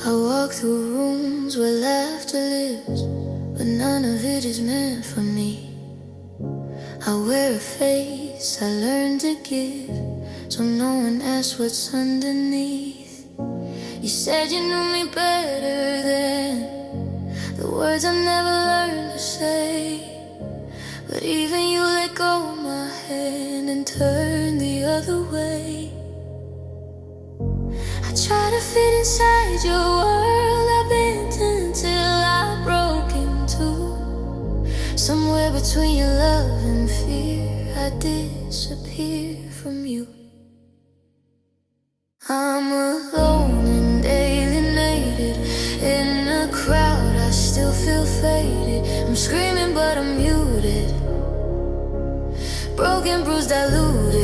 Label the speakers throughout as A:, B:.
A: I walk through rooms where laughter lives, but none of it is meant for me. I wear a face I learned to give, so no one asks what's underneath. You said you knew me better than the words I've never learned to say. But even you let go of my hand and turn the other way. I try to fit inside your world, I bent until I broke in two. Somewhere between your love and fear, I disappear from you. I'm alone and alienated. In a crowd I still feel faded. I'm screaming but I'm muted, broken, bruised, diluted.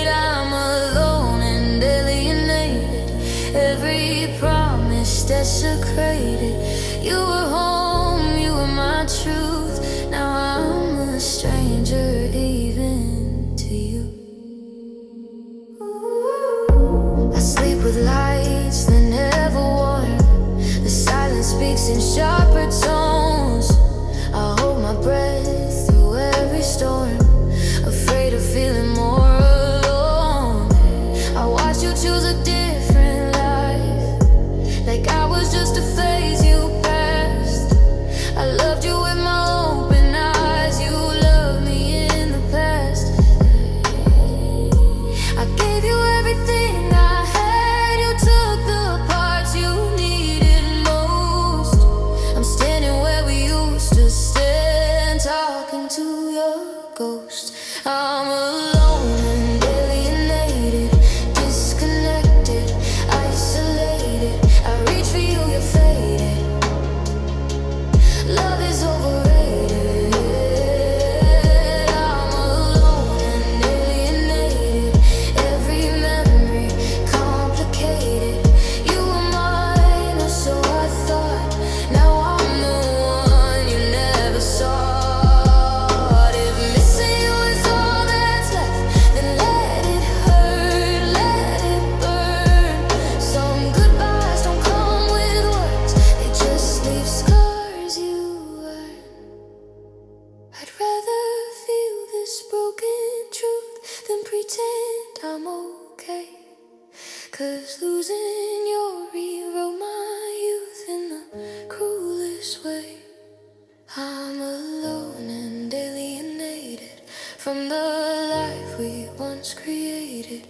A: I'm alone and alienated. Every promise desecrated. You were home, you were my truth. Now I'm a stranger even to you. I sleep with lights that never warm. The silence speaks in sharper tones. I hold my breath through every storm, afraid of feeling more alone. I watched you choose a different life, like I was just a phase you passed. I loved you with my open eyes, you loved me in the past. I gave you everything I had, you took the parts you needed most. I'm standing where we used to stand, talking to your ghost. I'm alone and alienated, disconnected, isolated. I reach for you, you're faded. Love is overrated. I'm alone and alienated. Every memory complicated. You were mine, or so I thought. Now I'm the one you never sought. If missing you is all that's left, then let it hurt, let it burn. Some goodbyes don't come with words, they just leave scars you earn. I'd rather feel this broken truth than pretend I'm okay. 'Cause losing your rewrote my youth in the cruelest way. I'm alone and alienated from the life we once created.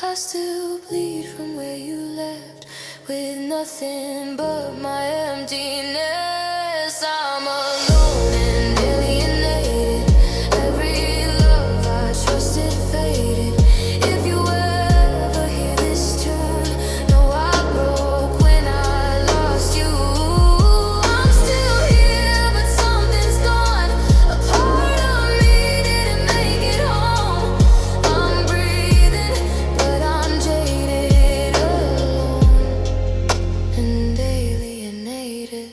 A: I still bleed from where you left, with nothing but my emptiness. I'm alone and alienated. Every love I trusted faded. If you ever hear this tune, know I broke when I lost you. I'm still here, but something's gone. A part of me didn't make it home. I'm breathing, but I'm jaded, alone and alienated.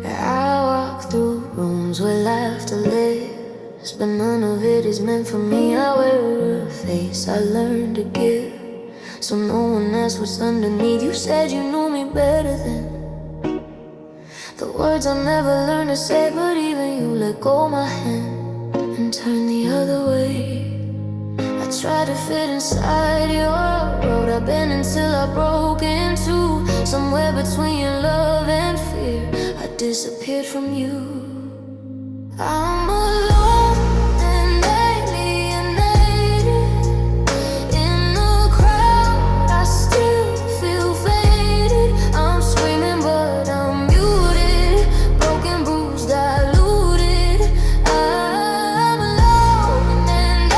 A: I walk through rooms where laughter lives, but none of it is meant for me. I wear a face I learned to give, so no one asks what's underneath. You said you knew me better than the words I'll never learn to say. But even you let go of my hand and turn the other way. I try to fit inside your world, I bent until I broke in two. Somewhere between your love and fear, I disappeared from you. I'm alone and alienated. In the crowd I still feel faded. I'm screaming but I'm muted, broken, bruised, diluted. I'm alone and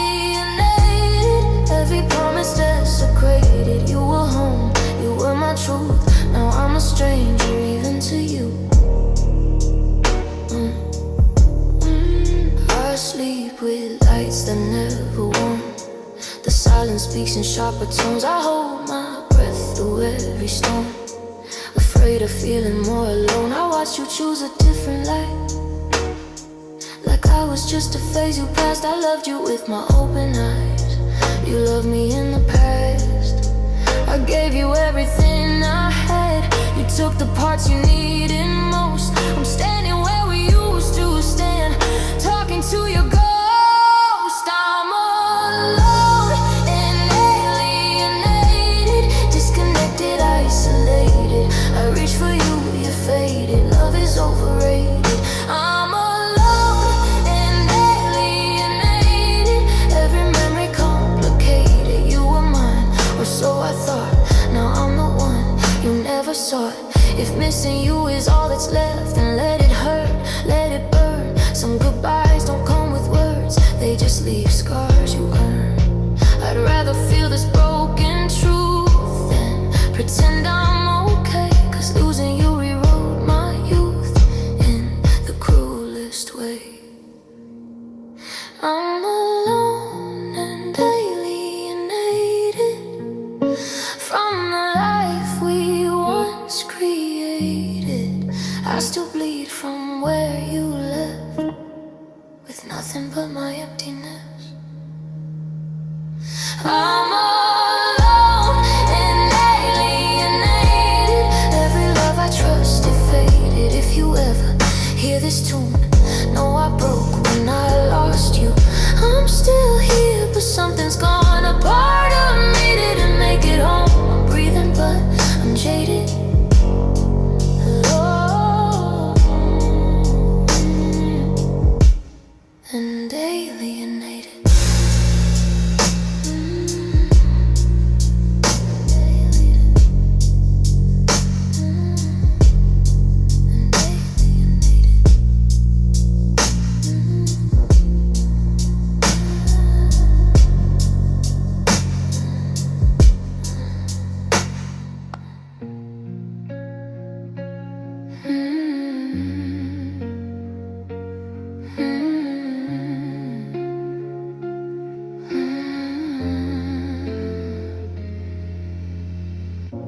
A: alienated. Every promise desecrated. You were home, you were my truth. Now I'm a stranger even to you. asleep with lights that never warm. The silence speaks in sharper tones. I hold my breath through every storm. Afraid of feeling more alone. I watched you choose a different light, like I was just a phase you passed. I loved you with my open eyes. You loved me in the past. I gave you everything I had. You took the parts you needed most. I'm standing where we used to stand, talking to your ghost. I'm alone and alienated, disconnected, isolated. I reach for you, you're faded. Love is overrated. I'm alone and alienated, every memory complicated. You were mine, or so I thought. Now I'm the one you never sought. If missing you is all that's left, then let it hurt, let it burn. Some goodbyes don't come with words, they just leave scars you earn. I'd rather feel this broken truth than pretend I'm okay, 'cause losing you rewrote my youth in the cruelest way. I'm alone and alienated from the life we once created. I still bleed from where you left, with nothing but my emptiness. I'm alone and alienated, every love I trusted faded. If you ever hear this tune, know I broke when I lost you. I'm still here, but something's gone. A part of me didn't make it home. I'm breathing, but I'm jaded. And alienated.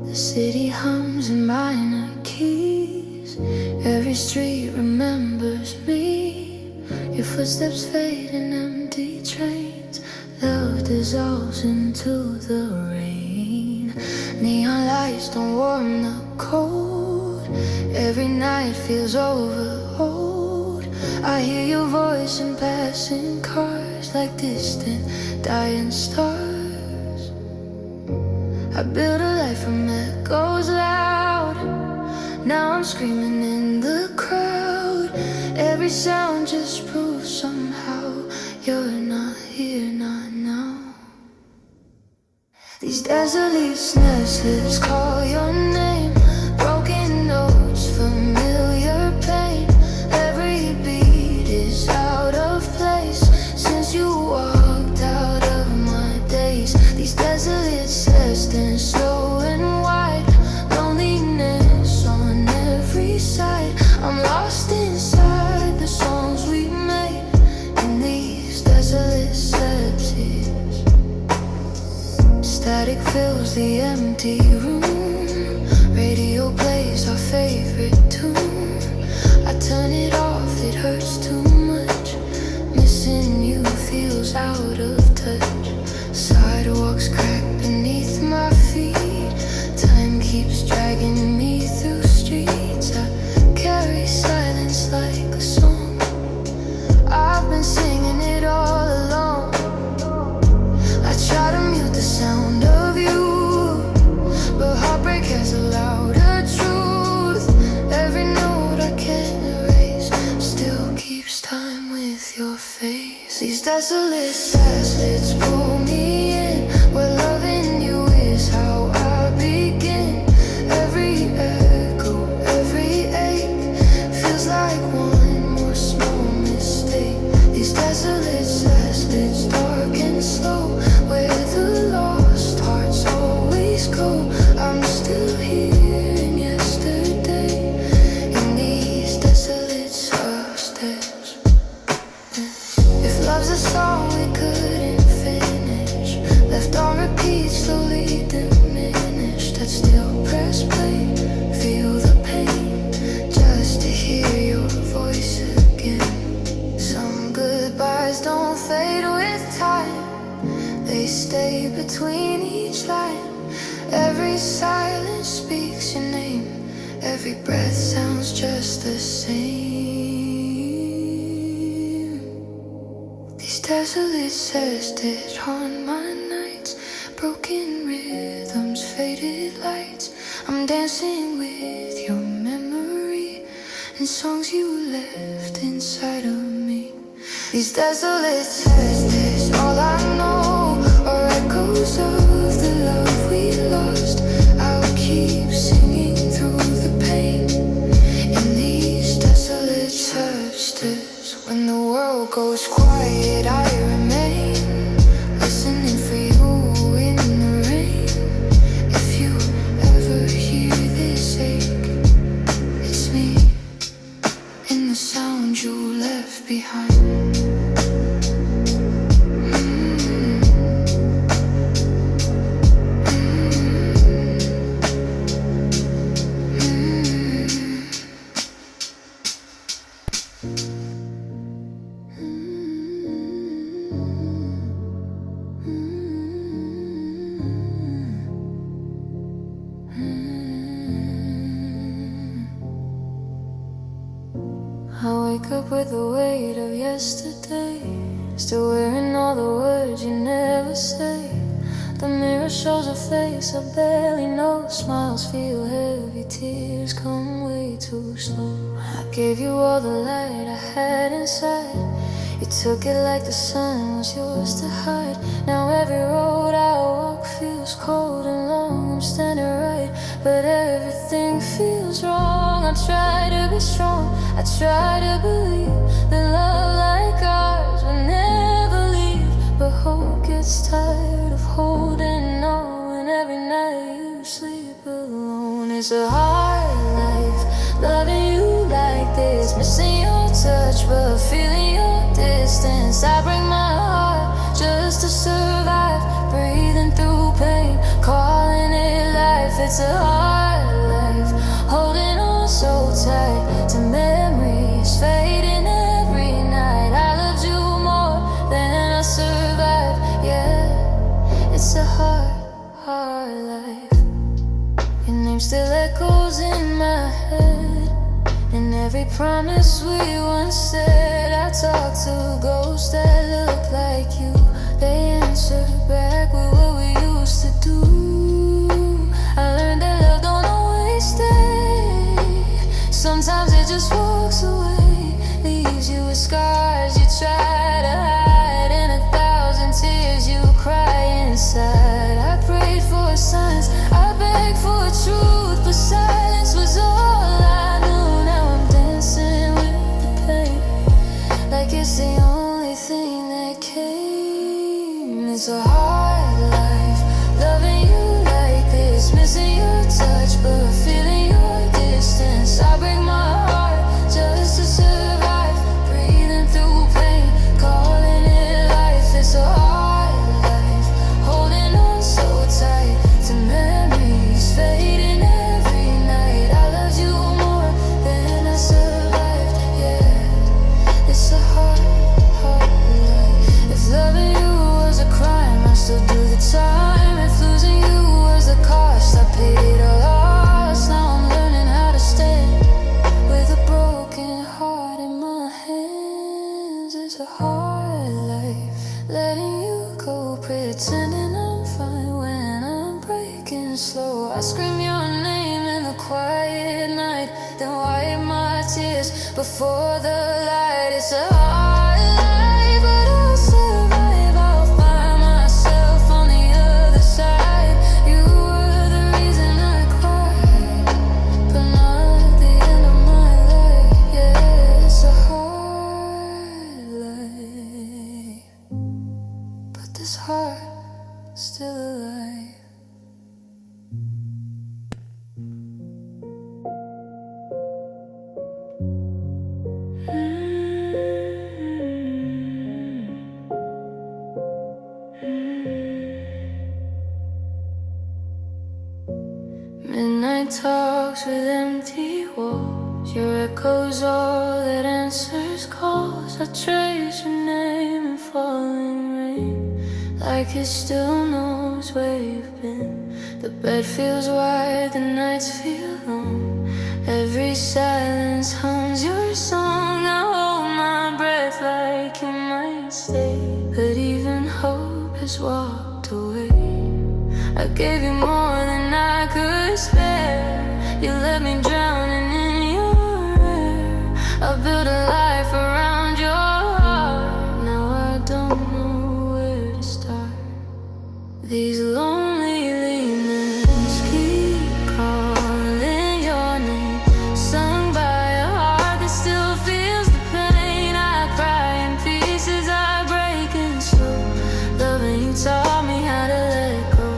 A: The city hums in minor keys. Every street remembers me. Your footsteps fade in empty trains. Love dissolves into the rain. Neon lights don't warm the cold. Every night feels overhauled. I hear your voice in passing cars, like distant dying stars. I built a life from echoes loud. Now I'm screaming in the crowd. Every sound just proves somehow you're not here, not now. These desert leaves, snare slips call your name. Broken notes, familiar pain. Every beat is out of place since you walked out of my days. These desolate steps stand slow and wide. Loneliness on every side. I'm lost inside the songs we made in these desolate steps. Static fills the empty room. Radio plays our favorite tune. I turn it off, it hurts too much. Missing you feels out of touch. Sidewalks crack beneath my feet. Time keeps dragging me through streets. I carry silence like a song. I've been singing it all along. I try to mute the sound of you, but heartbreak has a louder truth. Every note I can't erase still keeps time with your face. These desolate slits pull me in, where loving you is how I begin. Every echo, every ache feels like one more small mistake. These desolate slits, dark and slow, where the lost hearts always go. I'm still here in yesterday, in these desolate steps. love's a song we couldn't finish, left on repeat, slowly diminished. I'd still press play, feel the pain, just to hear your voice again. Some goodbyes don't fade with time, they stay between each line. Every silence speaks your name, every breath sounds just the same. These desolate stairs did haunt my nights, broken rhythms, faded lights. I'm dancing with your memory and songs you left inside of me. These desolate stairs did all I know are echoes of the love we lost. I'll keep singing through the pain in these desolate substance. When the world goes quiet, I remain, listening for you in the rain. If you ever hear this ache, it's me in the sound you left behind. I wake up with the weight of yesterday, still wearing all the words you never say. The mirror shows a face I barely know, smiles feel heavy, tears come way too slow. I gave you all the light I had inside, you took it like the sun was yours to hide. Now every road I walk feels cold and long. I'm standing right, but everything feels wrong. I try to be strong, I try to believe that love like ours will never leave. But hope gets tired of holding on, and every night you sleep alone. It's a hard life, loving you like this, missing your touch but feeling your distance. I break my heart just to survive, breathing through pain, calling it life. It's a hard life, holding on so tight to memories fading every night. I loved you more than I survived, yeah. It's a hard, hard life. Your name still echoes in my head, and every promise we once said. I talk to ghosts that look like you, they answer back with what we used to do. I learned that love don't always stay, sometimes it just walks away, leaves you with scars you try to hide, and 1,000 tears you cry inside. I prayed for signs, I begged for truth, but silence was all I knew. Now I'm dancing with the pain, like it's the only thing that came. It's a hard life, loving you like this, missing your touch but feeling your distance. I break my heart just to survive, breathing through pain, calling it life. It's a hard life, holding on so tight to memories fading every night. I loved you more than I survived, yeah. It's a hard, hard life. If loving you was a crime, I still do the time. If losing you was the cost, I paid it all lost. Now I'm learning how to stand with a broken heart in my hands. It's a hard life, letting you go, pretending I'm fine when I'm breaking slow. I scream your name in the quiet night, then wipe my tears before the light. It's a hard life, but I'll survive. I'll find myself on the other side. You were the reason I cried, but not the end of my life. Yeah, it's a hard life, but this heart is still alive. talks with empty walls. Your echo's all that answers calls. I trace your name in falling rain, like it still knows where you've been. The bed feels wide, the nights feel long. Every silence hums your song. I hold my breath like you might stay, but even hope has walked away. I gave you more than I could spare. You let me drowning in your air. I built a life around your heart. Now I don't know where to start. These lonely lemons keep calling your name, sung by a heart that still feels the pain. I cry in pieces, I break in slow. Loving you taught me how to let go.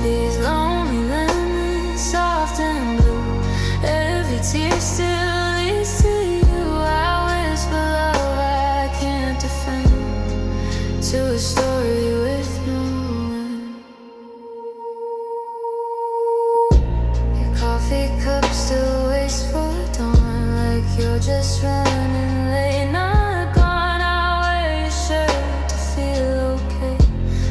A: These lonely lemons, soft and blue, every tear still leads to you. I whisper love I can't defend, to a story with no end. Your coffee cup still waits for dawn, like you're just running late, not gone. I wear your shirt to feel okay,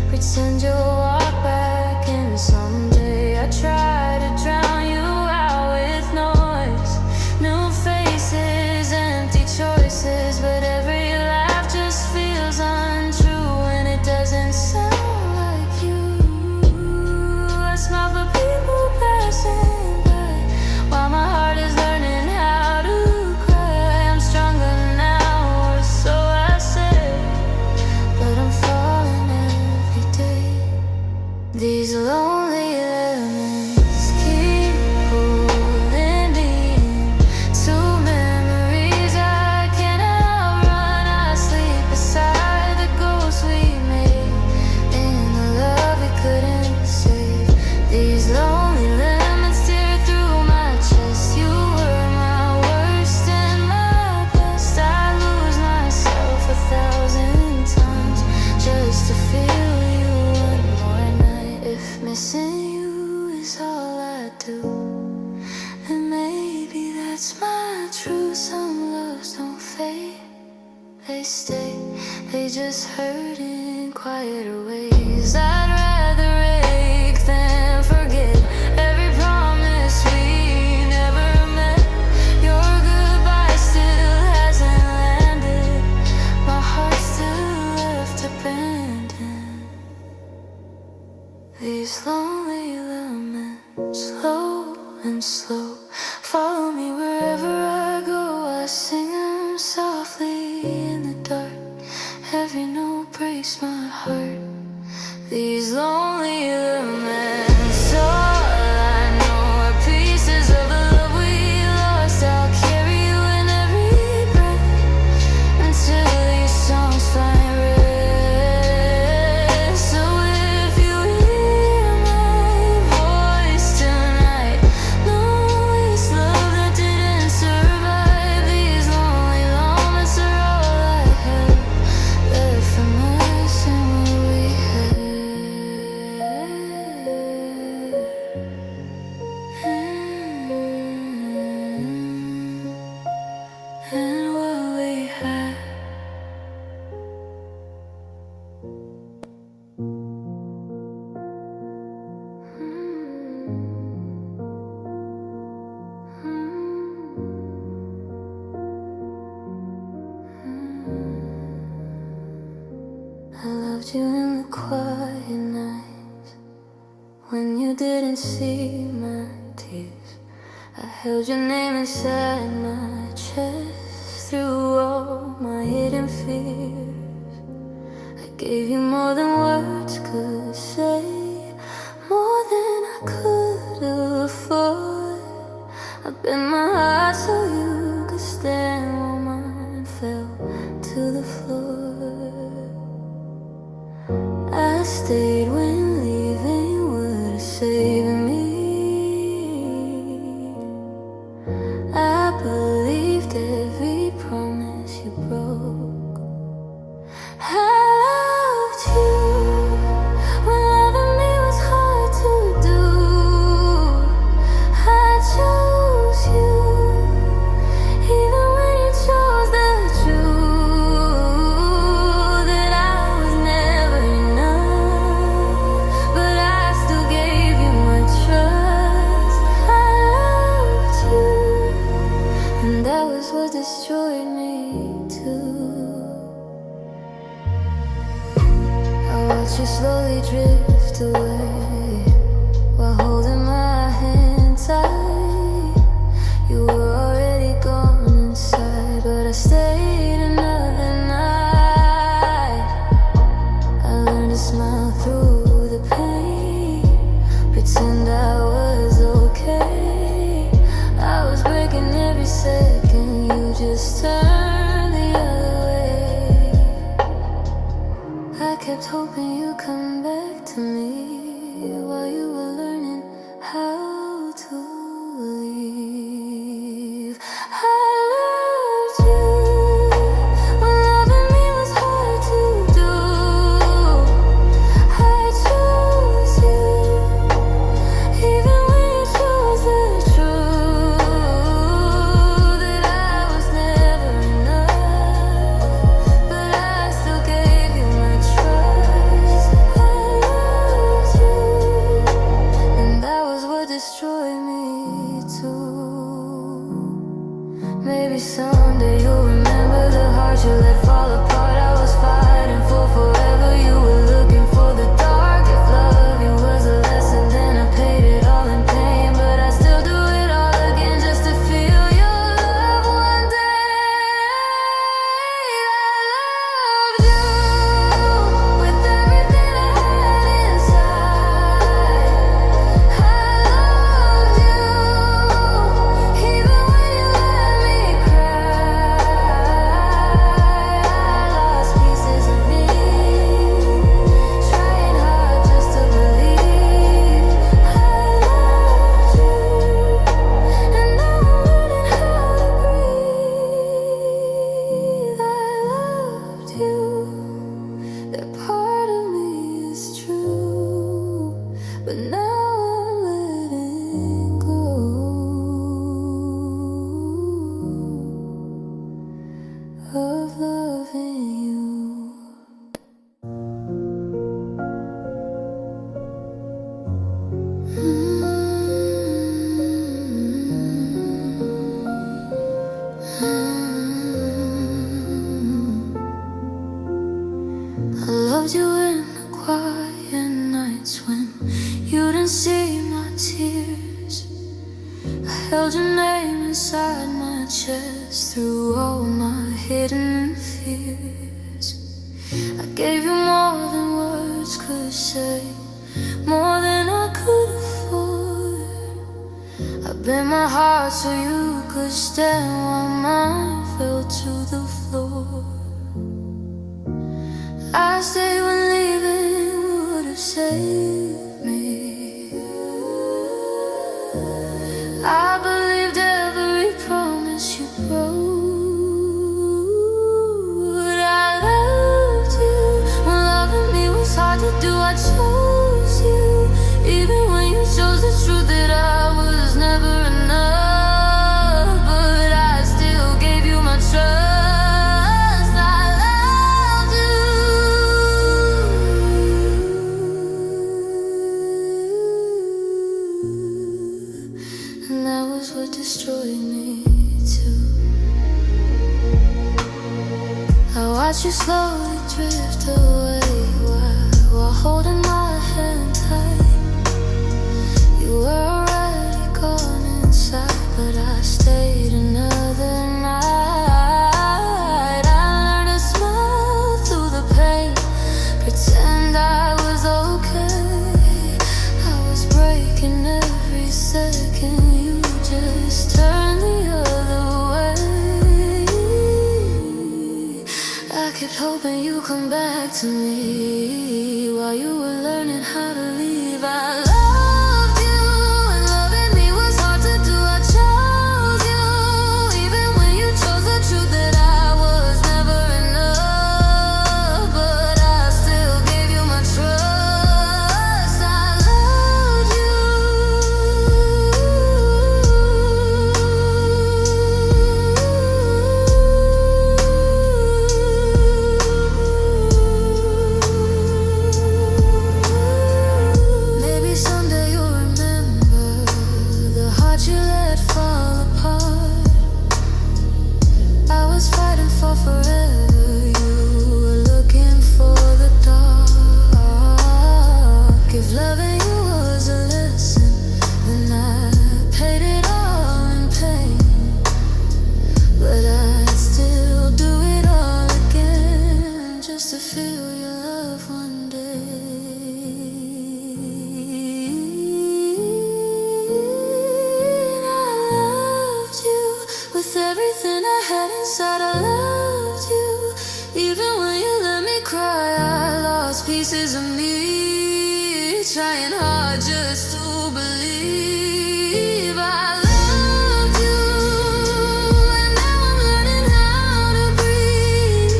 A: pretend you'll walk back in someday. I try to drown you out with noise, new faces, empty choices, but every laugh just feels untrue when it doesn't sound like you. I smile for people passing by, while my heart is learning how to cry. I'm stronger now, or so I say, but I'm falling every day. These lonely lemons keep pulling me into memories I can't outrun. I sleep beside the ghosts we made, in the love we couldn't save. These lonely lemons tear through my chest. You were my worst and my best. I lose myself 1,000 times just to feel you one more night. If missing you is all I do, then maybe that's my truth. Some loves don't fade, they stay, they just hurt in quieter ways. I'd rather ache than forget every promise we never met. Your goodbye still hasn't landed, my heart's still left abandoned. These lonely lemons, slow and slow, follow me wherever I go. I sing them softly in the dark, every note breaks my heart. These lonely lemons, all I know are pieces of the love we lost. I'll carry you in every breath until these songs find rest. So if you hear my voice tonight, know it's love that didn't survive. These lonely moments are all I have left from us and what we had. And what we had. I loved you in the quiet nights, when you didn't see my tears. I held your name inside my chest through all my hidden fears. I gave you more than words could say, more than I could afford. I bent my heart so you could stand while mine fell to the floor. I stayed when leaving would have saved me. I believed every promise you broke. I loved you when loving me was hard to do. I watched you slowly drift away while holding my hand tight. You were already gone inside, but I stayed another night. I learned to smile through the pain, pretend I was okay. I was breaking every second, you just turned the other way. I kept hoping you'd come back to me while you were learning how to leave. I loved you when loving me was hard to do. I chose you even when you chose the truth, that I was never enough, but I still gave you my trust. I loved you, and that was what destroyed me too. Maybe someday you'll remember the heart you let fall apart. I was fighting for forever, you were looking for the dark. If loving was a lesson, then I paid it all in pain, but I still do it all again just to feel your love one day. I loved you with everything I had inside. I loved you even when you let me cry. I lost pieces of me, trying hard just to believe. I loved you, and now I'm learning how to breathe. I loved you, that part of me is true, but now I'm letting go of loving you. I loved you in the quiet nights when you didn't see my tears. I held your name inside my chest through all my hidden fears. I gave you more than words could say, more than I could afford. I bent my heart so you could stand while mine fell to the floor. I stayed when leaving would have saved me. I believed every promise you broke. I loved you when loving me was hard to do. I chose you even when you chose the truth, that I was never enough, but I still gave you my trust. I loved you, and that was what destroyed me too. I watched you slowly drift away while holding my hand tight. You were already gone inside, but I stayed another night. I learned to smile through the pain, pretend I was okay. I was breaking every second, you just turned the other way. I kept hoping you'd come back to me while you were learning how to leave. I loved you, and loving me was hard to do. I chose you even when you chose the truth, that I was never enough, but I still gave you my trust. I loved you. Maybe feel your love one day. And I loved you with everything I had inside. I loved you even when you let me cry. I lost pieces of me, trying hard just to believe I loved you. And now I'm learning how to breathe.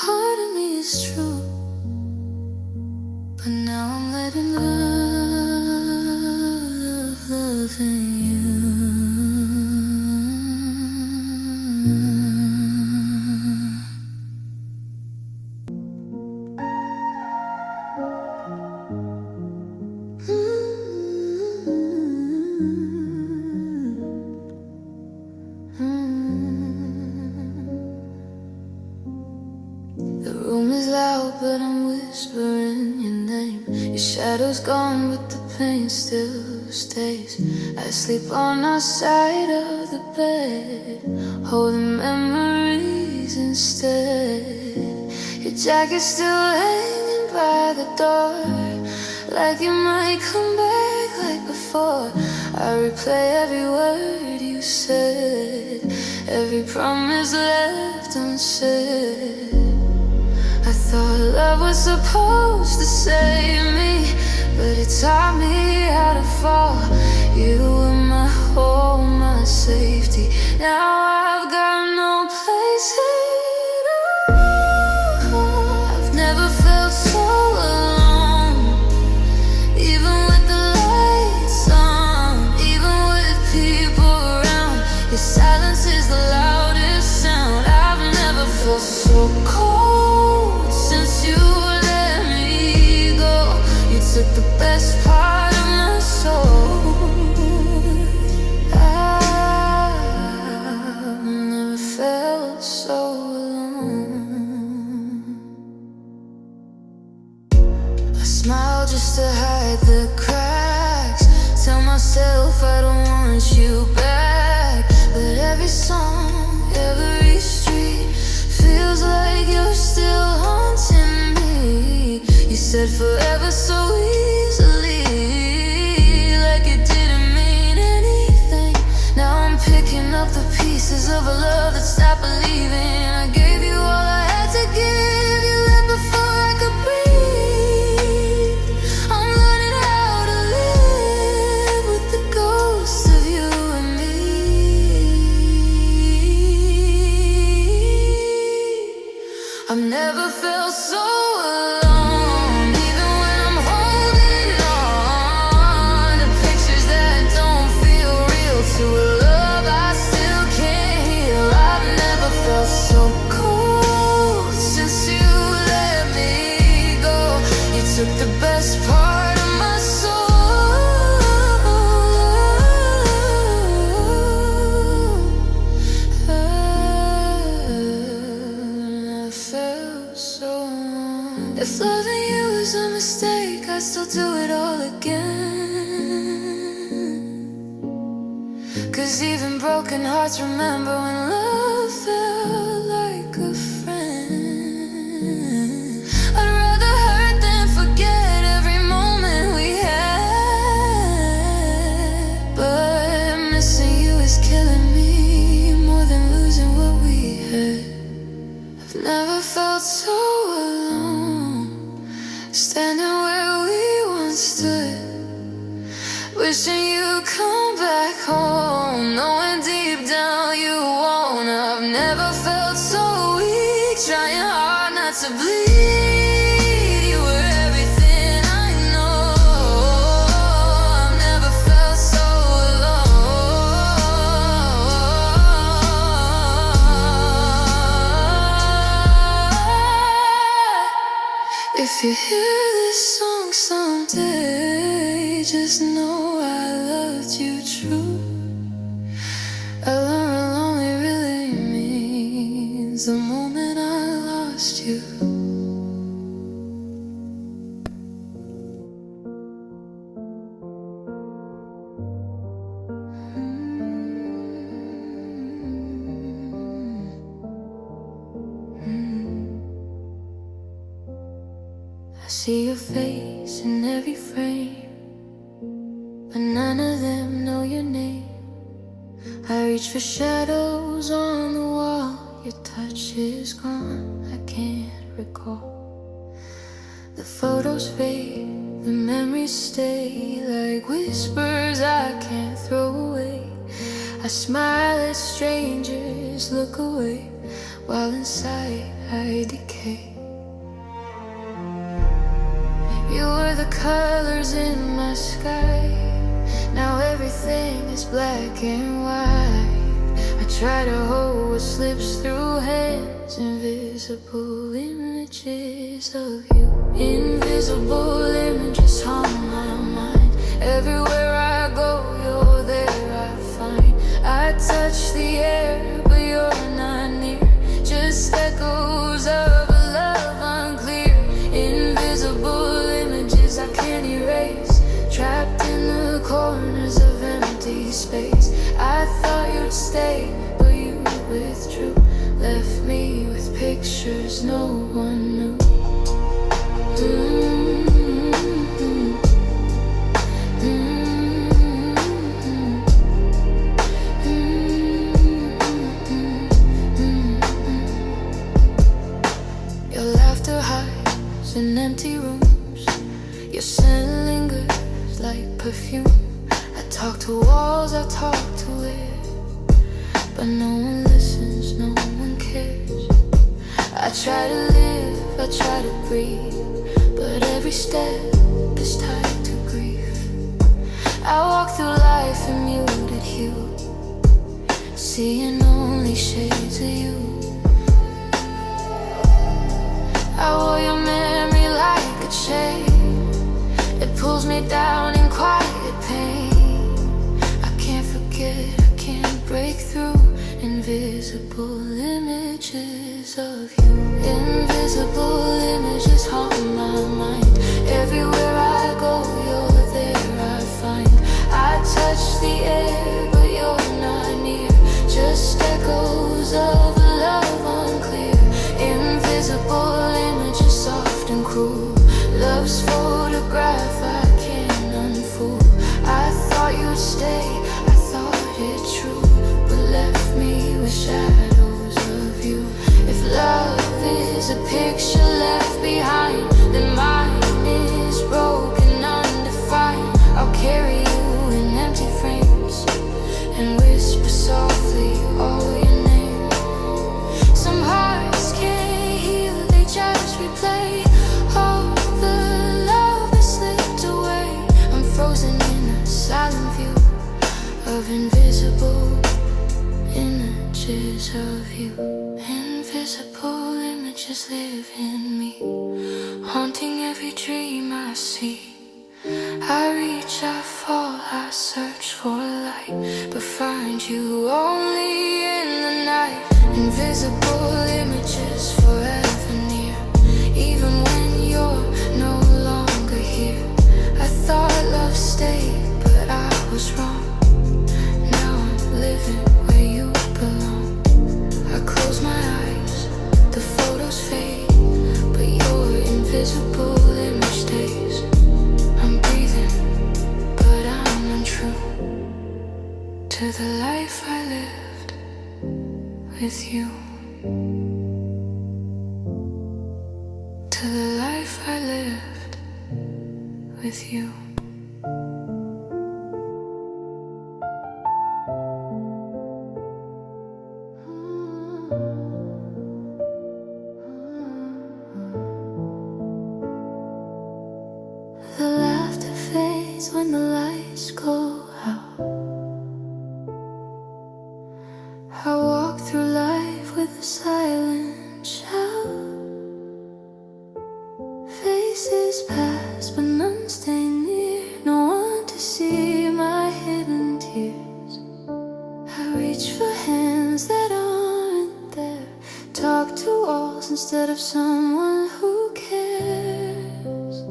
A: Part of me is true, but now I'm letting love in you. The room is loud, but I'm whispering your name. Your shadow's gone, but the pain still stays. I sleep on our side of the bed, holding memories instead. Your jacket's still hanging by the door, like you might come back like before. I replay every word you said, every promise left unsaid. I thought love was supposed to save me, but it taught me how to fall. You were my home, my safety. Now I've got no place at all. I've never felt so alone, even with the lights on, even with people around. Your silence is the loudest sound. I've never felt so cold since you let me go. You took the best part of my soul. I've never felt so alone. I smile just to hide the cracks, tell myself I don't want you back. But every song, every street feels like you're still haunting me. You said forever so easily, like it didn't mean anything. Now I'm picking up the pieces of a love that stopped believing. I gave you all I had to give, you left before I could breathe. I'm learning how to live with the ghost of you and me. I've never felt so alone, even when I'm holding on to pictures that don't feel real, to a love I still can't heal. I've never felt so cold since you let me go. You took the best part of my soul. I felt so alone. If loving you is a mistake, I'd still do it all again. 'Cause even broken hearts remember when love felt like a friend. I'd rather hurt than forget every moment we had. But missing you is killing me more than losing what we had. I've never felt so alone, standing where we once stood, wishing you'd come back home, knowing deep down you won't. I've never felt so weak, trying hard not to bleed. You were everything I know. I've never felt so alone. If you hear this song someday, just just know I loved you true. Alone only really means the moment I lost you. I see your face in every frame, but none of them know your name. I reach for shadows on the wall. Your touch is gone, I can't recall. The photos fade, the memories stay like whispers I can't throw away. I smile at strangers, look away, while inside I decay. You were the colors in my sky. Now everything is black and white. I try to hold what slips through hands. Invisible images of you. Invisible images haunt my mind. Everywhere I go, you're there I find. I touch the air, but you're not near. Just echoes of a love unclear. Invisible images I can't erase. Trapped in the corners of empty space. I thought you'd stay, but you withdrew. Left me with pictures no one knew. Your laughter hides in empty rooms. Your scent lingers like perfume. I talk to walls, I talk to it, but no one listens, no one cares. I try to live, I try to breathe, but every step is tied to grief. I walk through life in muted hue, seeing only shades of you. I wore your memory like a chain. It pulls me down in quiet pain. I can't forget, I can't break through. Invisible images of you. Invisible images haunt my mind. Everywhere I go, you're there I find. I touch the air, but you're not near. Just echoes of a love unclear. Invisible images soft and cruel. Love's photograph I can't unfold. I thought you'd stay, I thought it true, but left me with shadows of you. If love is a picture left behind, then mine is broken, undefined. I'll carry you in empty frames and whisper softly all your name. Some hearts can't heal, they just replay all the love that slipped away. I'm frozen in a silent view of invisible images of you. Invisible images live in me, haunting every dream I see. I reach, I fall, I search for light, but find you only in the night. Invisible images forever near, even when you're no longer here. I thought love stayed, but I was wrong. Now I'm living where you belong. I close my eyes, the photos fade, but your invisible image stays. I'm breathing, but I'm untrue to the life I lived with you. To the life I lived with you. The laughter fades when the lights go out. I walk through life with a silent shout. Faces pass, but none stay near. No one to see. instead of someone who cares.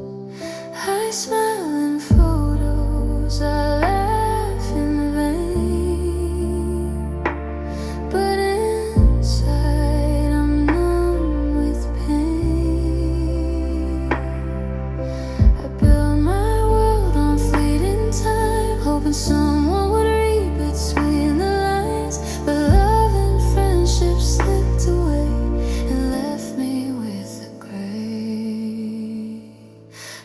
A: I smile in photos, I laugh in vain, but inside I'm numb with pain. I build my world on fleeting time, hoping someone would read between the lines, but love and friendship slipped away and left me with the gray.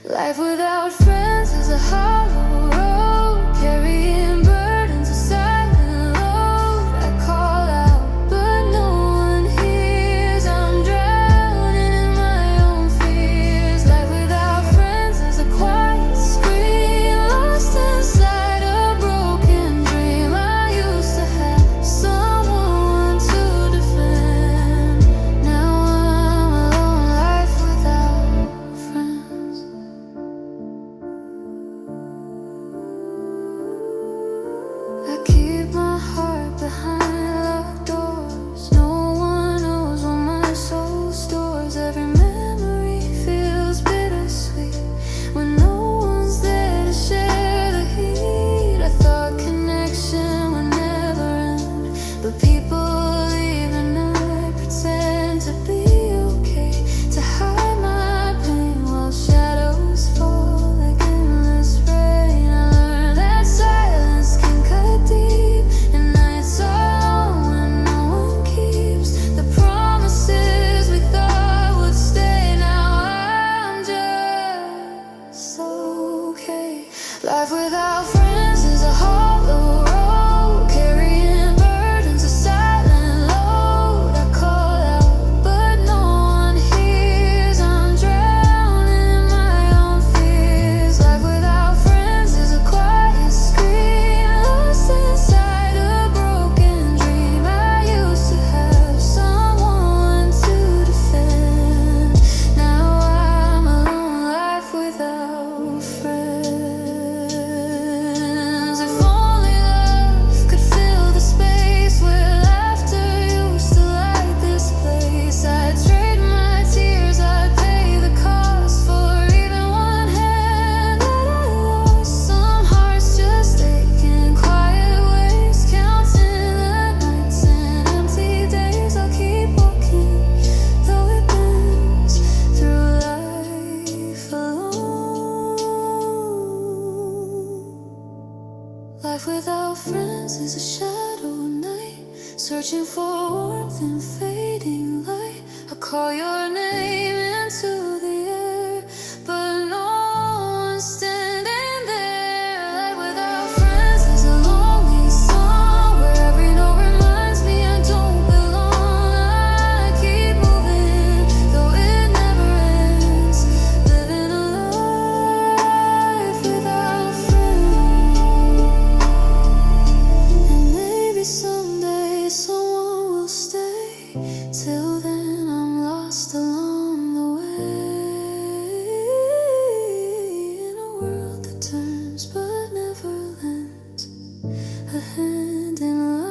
A: Life without friends is a hollow road, carrying burdens, a silent load. I call out, but no one hears. I'm drowning in my own fears. Life without friends is a quiet scream, lost inside a broken dream. I used to have someone to defend. Now I'm alone, life without friends. I keep my heart behind locked doors. No one knows what my soul stores. Every memory feels bittersweet when no one's there to share the heat. I thought connection would never end, but people leave and I pretend to be okay, to hide my pain while shadows fall like endless rain. I learned that silence can cut deep, and nights are long when no one keeps the promises we thought would stay. Now I'm just okay. Life without friends is a hollow road, carrying burdens, a silent load. I call out, but no one hears. I'm drowning in my own fears. Life without friends is a quiet scream, lost inside a broken dream. I used to have someone to defend. Now I'm alone, life without friends. If only love could fill the space where laughter used to light this place. I'd trade my tears, I'd pay the cost for even one hand that I lost. Some hearts just ache in quiet ways, counting the nights and empty days. I'll keep walking, though it bends through life alone. Life without friends is a shadow night, searching for warmth in fading light. I call your name into the air, but no one's standing there. Life without friends is a lonely song, where every note reminds me I don't belong. I keep moving, though it never ends, living a life without friends. And maybe someday someone will stay. Till then I'm lost along the way, in a world that turns but never lends a hand in life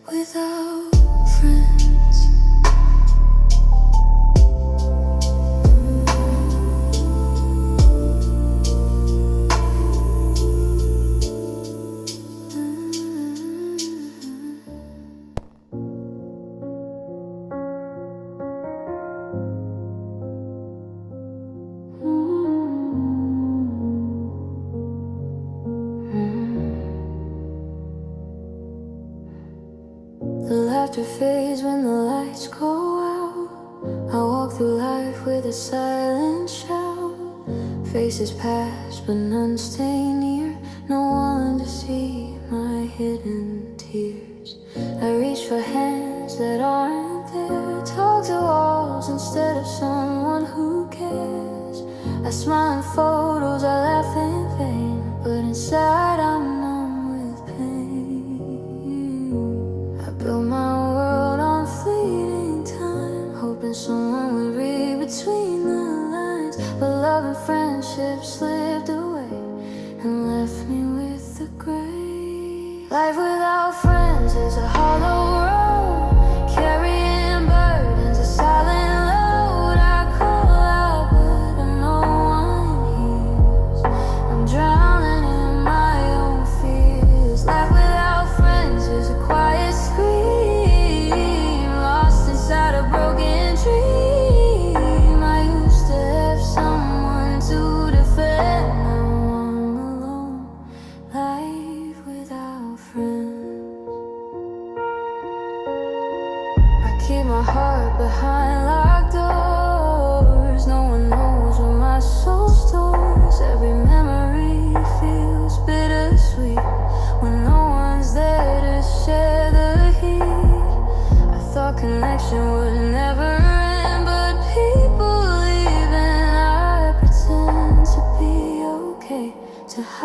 A: without friends. The laughter fades when the lights go out. I walk through life with a silent shout. Faces pass, but none stay near. No one to see my hidden tears. I reach for hands that aren't there, talk to walls instead of someone who cares. I smile in photos, I laugh in vain, but inside I'm numb with pain. I build my world on fleeting time, hoping someone would read between the lines, but love and friendship slipped away and left me with the gray. Life without friends is a hollow road,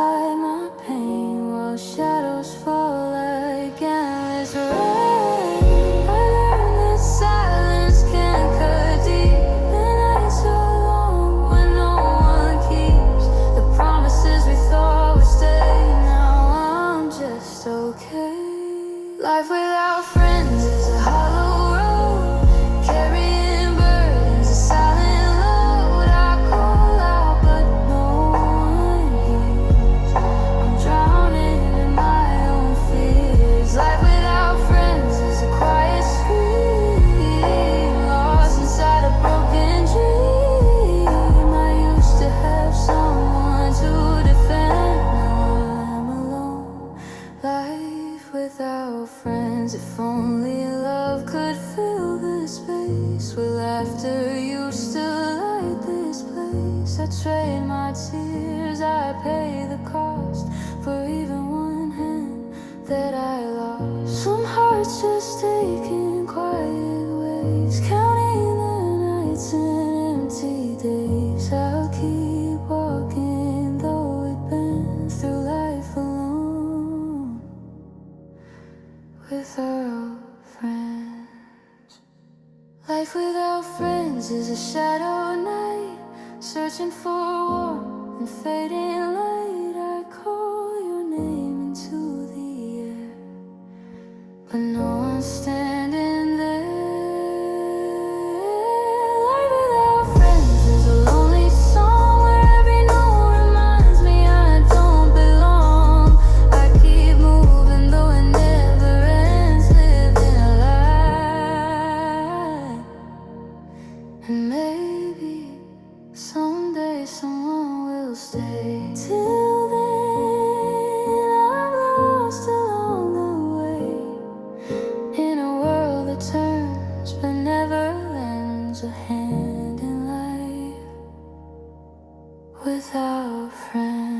A: hide my pain while shadows fall like endless rain. I learned that silence can cut deep, and nights are long when no one keeps the promises we thought would stay. Now I'm just okay. Life without friends is a hollow road, carrying burdens, a silent load. I call out, but no one hears. I'm drowning in my own fears. Life without friends is a quiet scream, lost inside a broken dream. I used to have someone to defend, now I'm alone. Life without friends, if only love could fill the space where laughter used to light this place. I trade my tears, I pay the cost for even one hand that I lost. Some hearts just ache in quiet ways, counting the nights and empty days. I'll keep walking though we've been through life alone without friends. Life without friends is a shadow night, searching for warmth and fading light. I call your name into the air, but no one's standing there. Life without friends is a lonely song where every note reminds me I don't belong. I keep moving though it never ends, living a lie. And maybe someday someone will stay. Till then, I'm lost along the way, in a world that turns but never lends a hand in life without friends.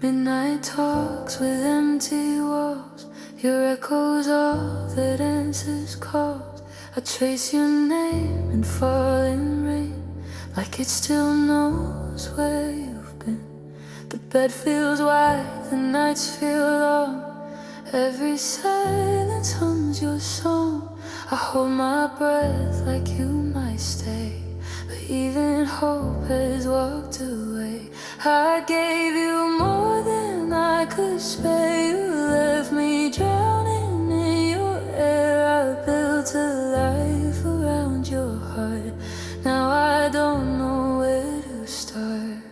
A: Midnight talks with empty walls, your echoes all that answers calls. I trace your name in falling rain, like it still knows where you've been. The bed feels wide, the nights feel long, every silence hums your song. I hold my breath like you might stay, but even hope has walked away. I gave you more than I could spare. You left me drowning in your air. I built a life around your heart. Now I don't know where to start.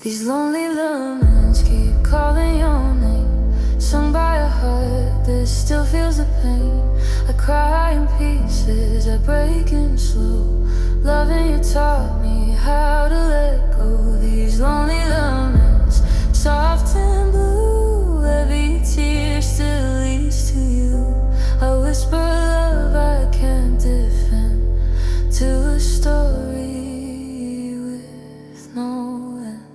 A: These lonely laments keep calling your name, sung by a heart that still feels the pain. I cry in pieces, I break in slow. Loving you taught me how to let go. These lonely laments, soft and blue, every tear still leads to you. I whisper love I can't defend, to a story with no end.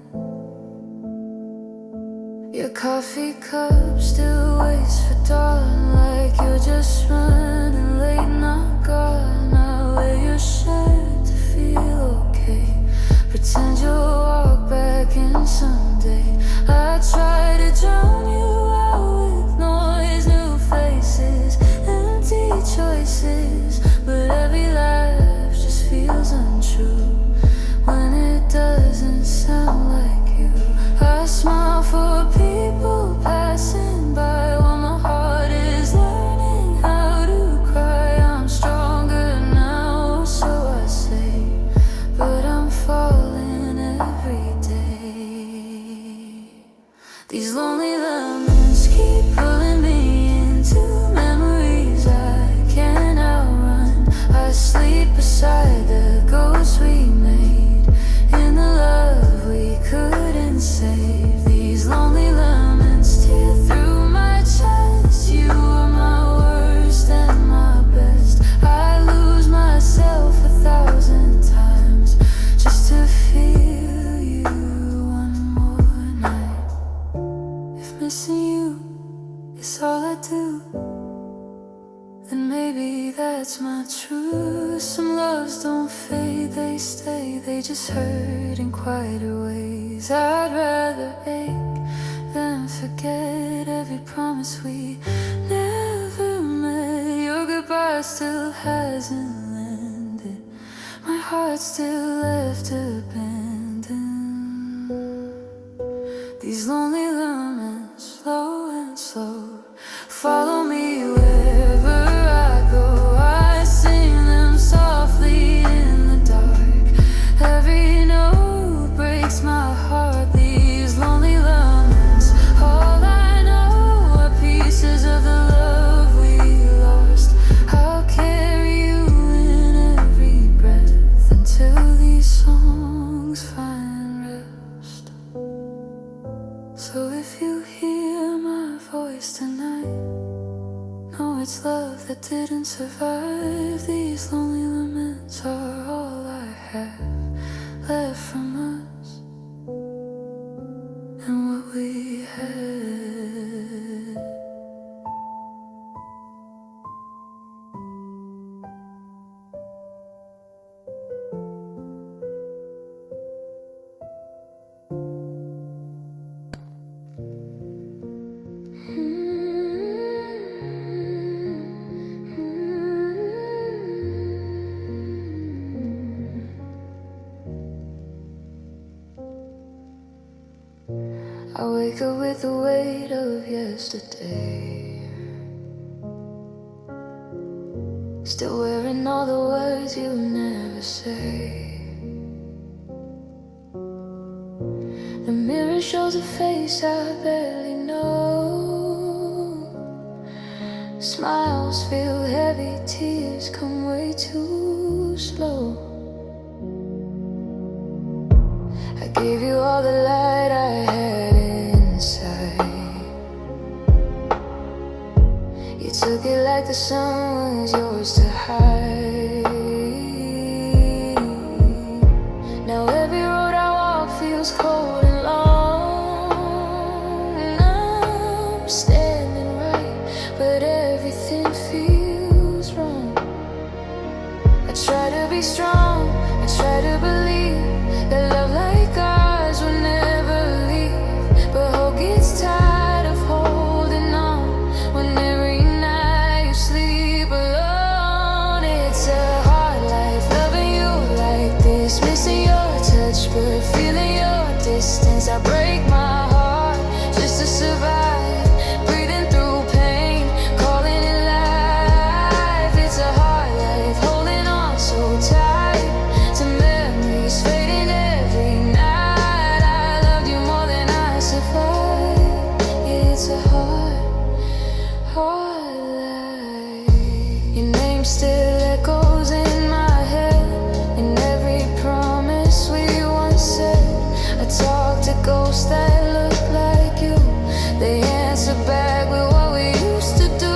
A: Your coffee cup still waits for dawn, like you're just running late, not gone. I wear your shirt to feel okay, pretend you'll walk back in someday. I try to drown you out with noise, new faces, empty choices, but every laugh just feels untrue when it doesn't sound like you. I smile for people passing by while my heart is learning how to cry. I'm stronger now, so I say, but I'm falling every that's my truth. Some loves don't fade, they stay. They just hurt in quieter ways. I'd rather ache than forget every promise we never made. Your goodbye still hasn't landed. My heart's still left abandoned. These lonely laments, slow and slow, follow me wherever I go. I sing them softly in the dark. Every note breaks my heart. These lonely laments, all I know are pieces of the love we lost. I'll carry you in every breath until these songs find rest. So if you hear my voice tonight, know it's love that didn't survive. These lonely laments are all I have left from us and what we had. I wake up with the weight of yesterday, still wearing all the words you never say. The mirror shows a face I barely know. Smiles feel heavy, tears come way too slow. I gave you all the light I had inside. You took it like the sun was yours to hide. Now every road I walk feels cold and long. I'm standing right, but everything feels wrong. I try to be strong, I try to believe that love like ours will never leave. But hope gets tired of holding on when every night you sleep alone. It's a hard life, loving you like this, missing your touch but feeling your distance. I break my heart just to survive, breathing through pain, calling it life. It's a hard life, holding on so tight to memories fading every night. I loved you more than I survived. It's a hard, hard life. Your name still echoes in my head, in every promise we once said. I talk to ghosts that look like you. They answer back with what we used to do. I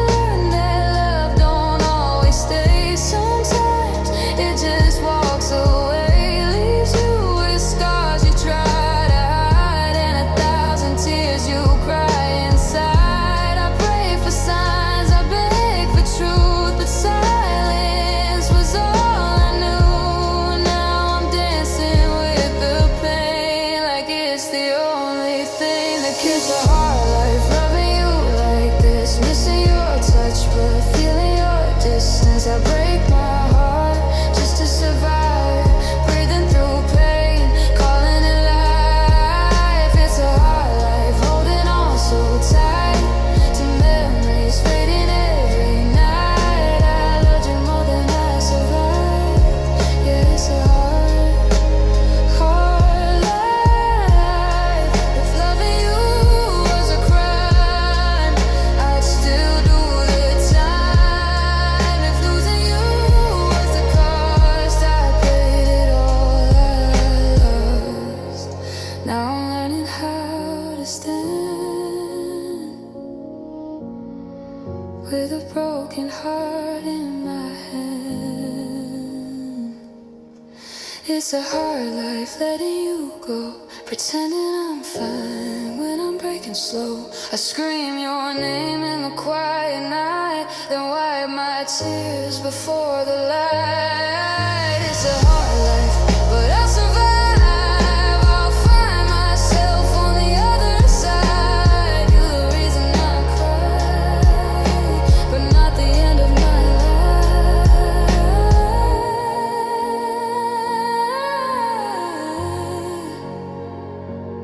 A: learned that love don't always stay. Sometimes it just walks away, leaves you with scars you try to hide, and 1,000 tears you cry inside. I pray for signs, I beg for truth, but silence was all I knew. Now I'm dancing with the pain like it's the only thing that keeps a hard life. Loving you like this, missing your touch but feeling your distance. I break my heart just to survive, breathing through pain, calling it life. It's a hard life, holding on so tight to memories fading every night. I loved you more than I survived. Yeah, it's a hard, hard life. If loving you was it's a hard life letting you go, pretending I'm fine when I'm breaking slow. I scream your name in the quiet night, then wipe my tears before the light. It's a hard life, but I'll survive. I'll find myself on the other side. You're the reason I cry, but not the end of my life.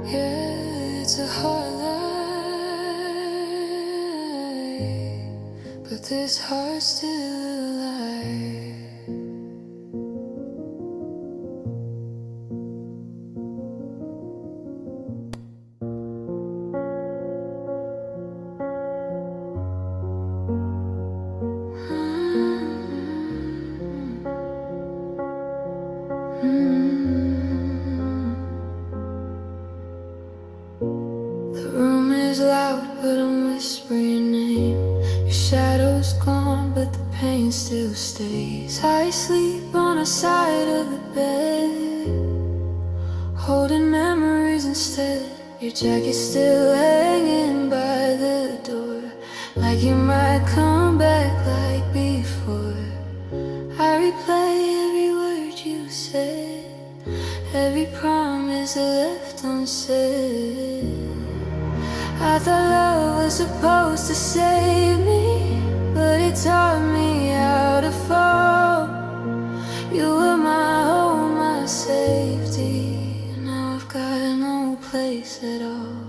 A: Yeah, it's a hard life, but this heart's still alive. The room is loud, but I'm whispering your name. Your shadow's gone, but the pain still stays. I sleep on the side of the bed, holding memories instead. Your jacket's still hanging by the door, like you might come back like before. I replay every word you said, every promise left unsaid. I thought love was supposed to save me, but it taught me how to fall. You were my home, my safety, and now I've got no place at all.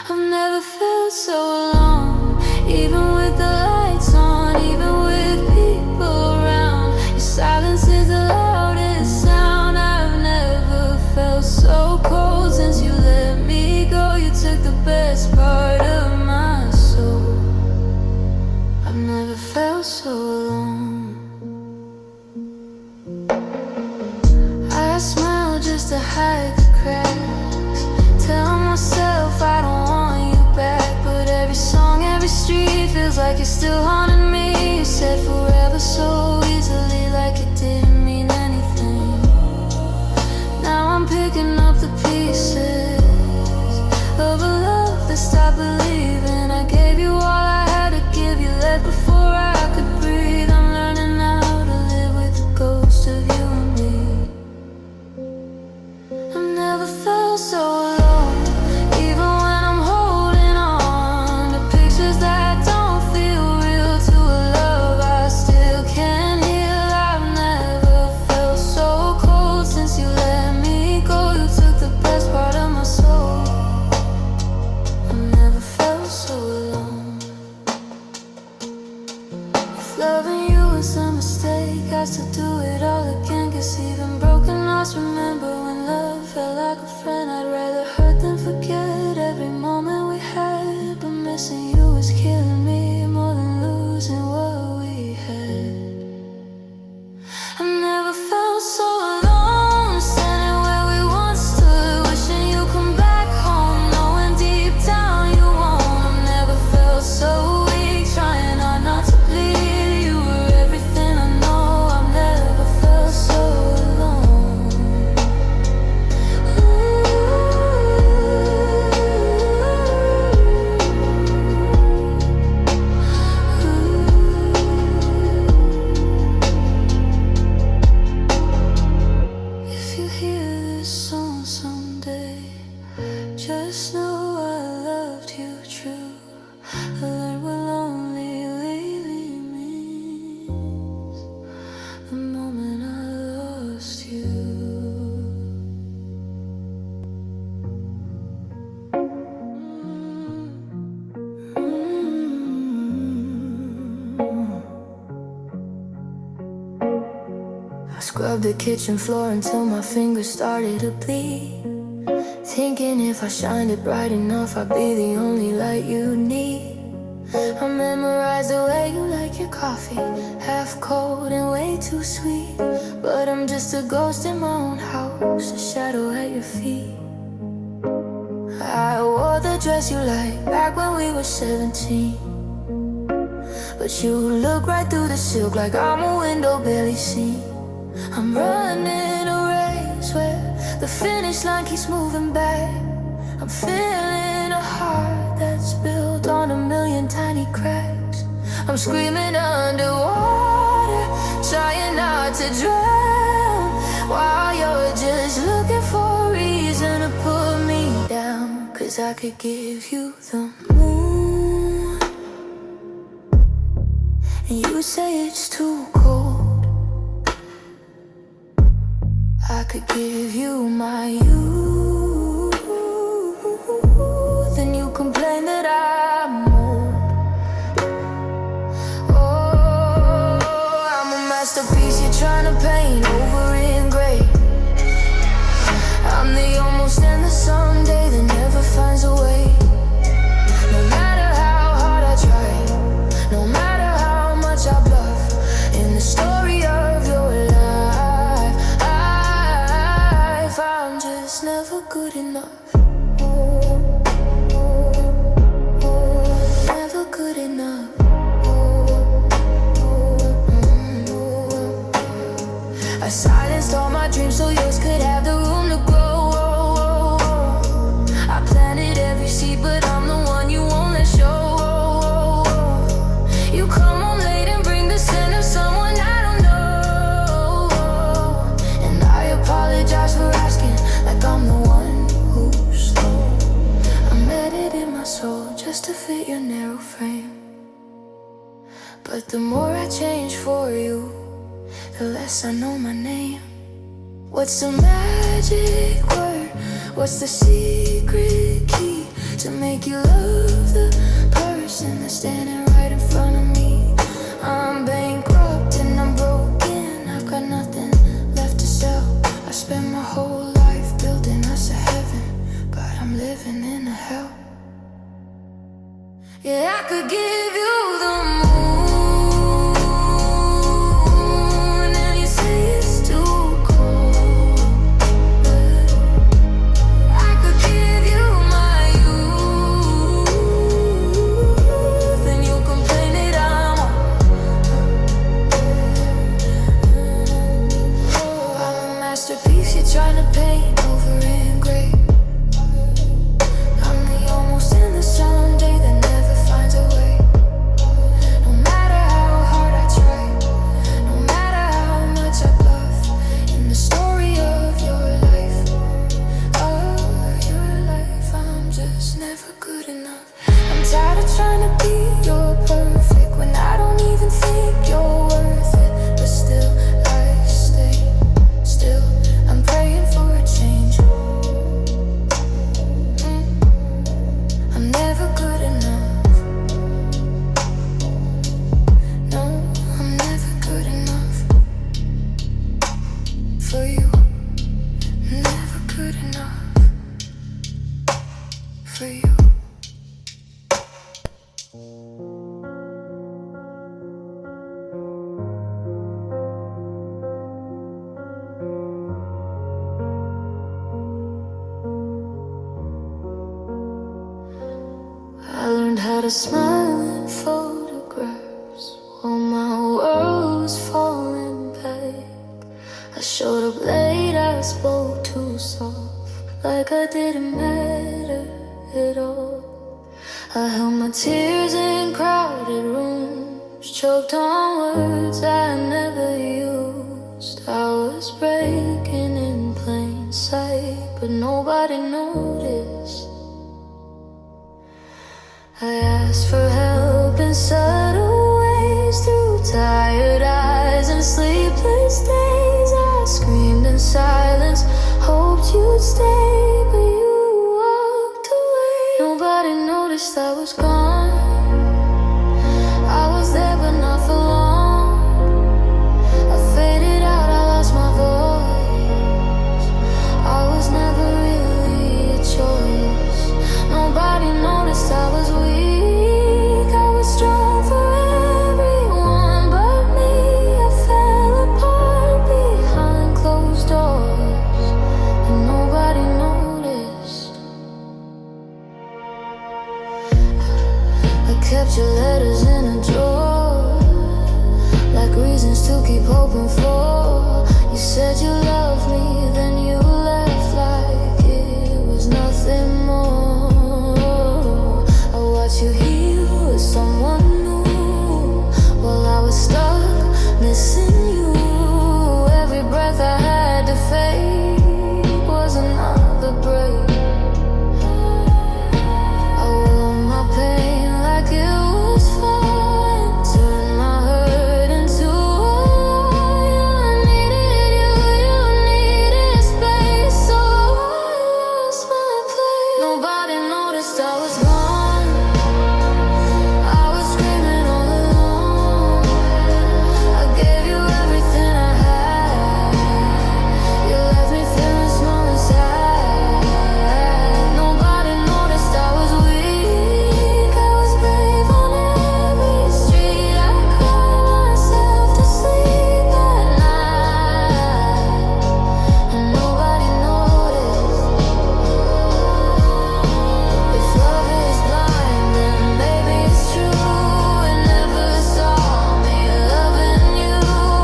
A: I've never felt so alone, even with the lights on, even with people around. Your silence is the loudest sound. I've never felt so cold since you let me go. You took the best part of my soul. I've never felt so alone. I smile just to hide the cracks, tell myself I don't want you back. But every song, every street feels like you're still haunting me. You said forever so easily, like it didn't mean anything. Now I'm picking up the pieces of a love that stopped believing. I gave you all I had to give, you left before I could breathe. I'm learning how to live with the ghost of you and me. I've never felt so alone, even when I'm holding on to pictures that don't feel real, to a love I still can't heal. I've never felt so cold since you let me go. You took the best part of my soul. I've never felt so alone. If loving you was a mistake, I still do it all again. 'Cause even broken hearts remember when love felt like a friend. I'd rather hurt than forget every moment we had, but missing you is killing me more than losing what we had. I never felt so alone, standing where we once stood, wishing you come back home, knowing deep down you won't. I've never felt so weak, trying hard not to bleed. You were everything I know. I've never felt so alone. If you hear this song someday, just know I loved you true. I learned what lonely really means the moment I lost you. I scrubbed the kitchen floor until my fingers started to bleed, thinking if I shined it bright enough I'd be the only light you need. I memorized the way you like your coffee, half cold and way too sweet. But I'm just a ghost in my own house, a shadow at your feet. I wore the dress you liked back when we were 17, but you look right through the silk like I'm a window barely seen. I'm running a race where the finish line keeps moving back. I'm feeling a heart that's built on a million tiny cracks. I'm screaming underwater, trying not to drown, while you're just looking for a reason to put me down. 'Cause I could give you the moon, and you say it's too cold. I could give you my youth, and you complain that I'm old. Oh, I'm a masterpiece you're trying to paint over in gray. I'm the almost and the someday that never finds a way. No matter how hard I try, no matter how much I bluff, in the story of your life, I'm just never good enough. Never good enough. I silenced all my dreams so yours could have the room to grow. I planted every seed, but I'm the one you won't let show. You come home late and bring the scent of someone I don't know, and I apologize for asking like I'm the one who's slow. I'm editing my soul just to fit your narrow frame, but the more I change for you, the less I know my name. What's the magic word? What's the secret key to make you love the person that's standing right in front of me? I'm bankrupt and I'm broken, I've got nothing left to sell. I spent my whole life building us a heaven, but I'm living in a hell. Yeah, I could give you the moon, trying to paint over in gray. I'm the almost and the someday that never finds a way. No matter how hard I try, no matter how much I bluff, in the story of your life, I'm just never good enough. I'm tired of trying to be your perfect when I don't even think you're worth it. But still I stay, still I'm praying for a change. I'm never good enough. No, I'm never good enough for you. Never good enough for you. I learned how to smile in photographs while my world was falling back. I showed up late, I spoke too soft, like I didn't matter at all. I held my tears in crowded rooms, choked on words I never used. I was breaking in plain sight, but nobody noticed. I asked for help in subtle ways, through tired eyes and sleepless days. I screamed in silence, hoped you'd stay, but you walked away. Nobody noticed I was gone. I was there but not for long. I faded out, I lost my voice. I was never really a choice. Nobody noticed I was weak. I was strong for everyone but me. I fell apart behind closed doors, and nobody noticed. I kept your letters in a drawer, like reasons to keep hoping for. said you loved me, then you left like it was nothing more. I watched you heal with someone new while I was stuck missing you. Every breath I had to fake was another break. I wore my pain like it was fun, turned my hurt into I needed space, so I lost my place. Nobody noticed I was gone. I was screaming all alone. I gave you everything I had. You left me feeling small inside. Nobody noticed I was weak. I was brave on every street. I cried myself to sleep at night, and nobody noticed. If love is blind, then maybe it's true. It never saw me loving you.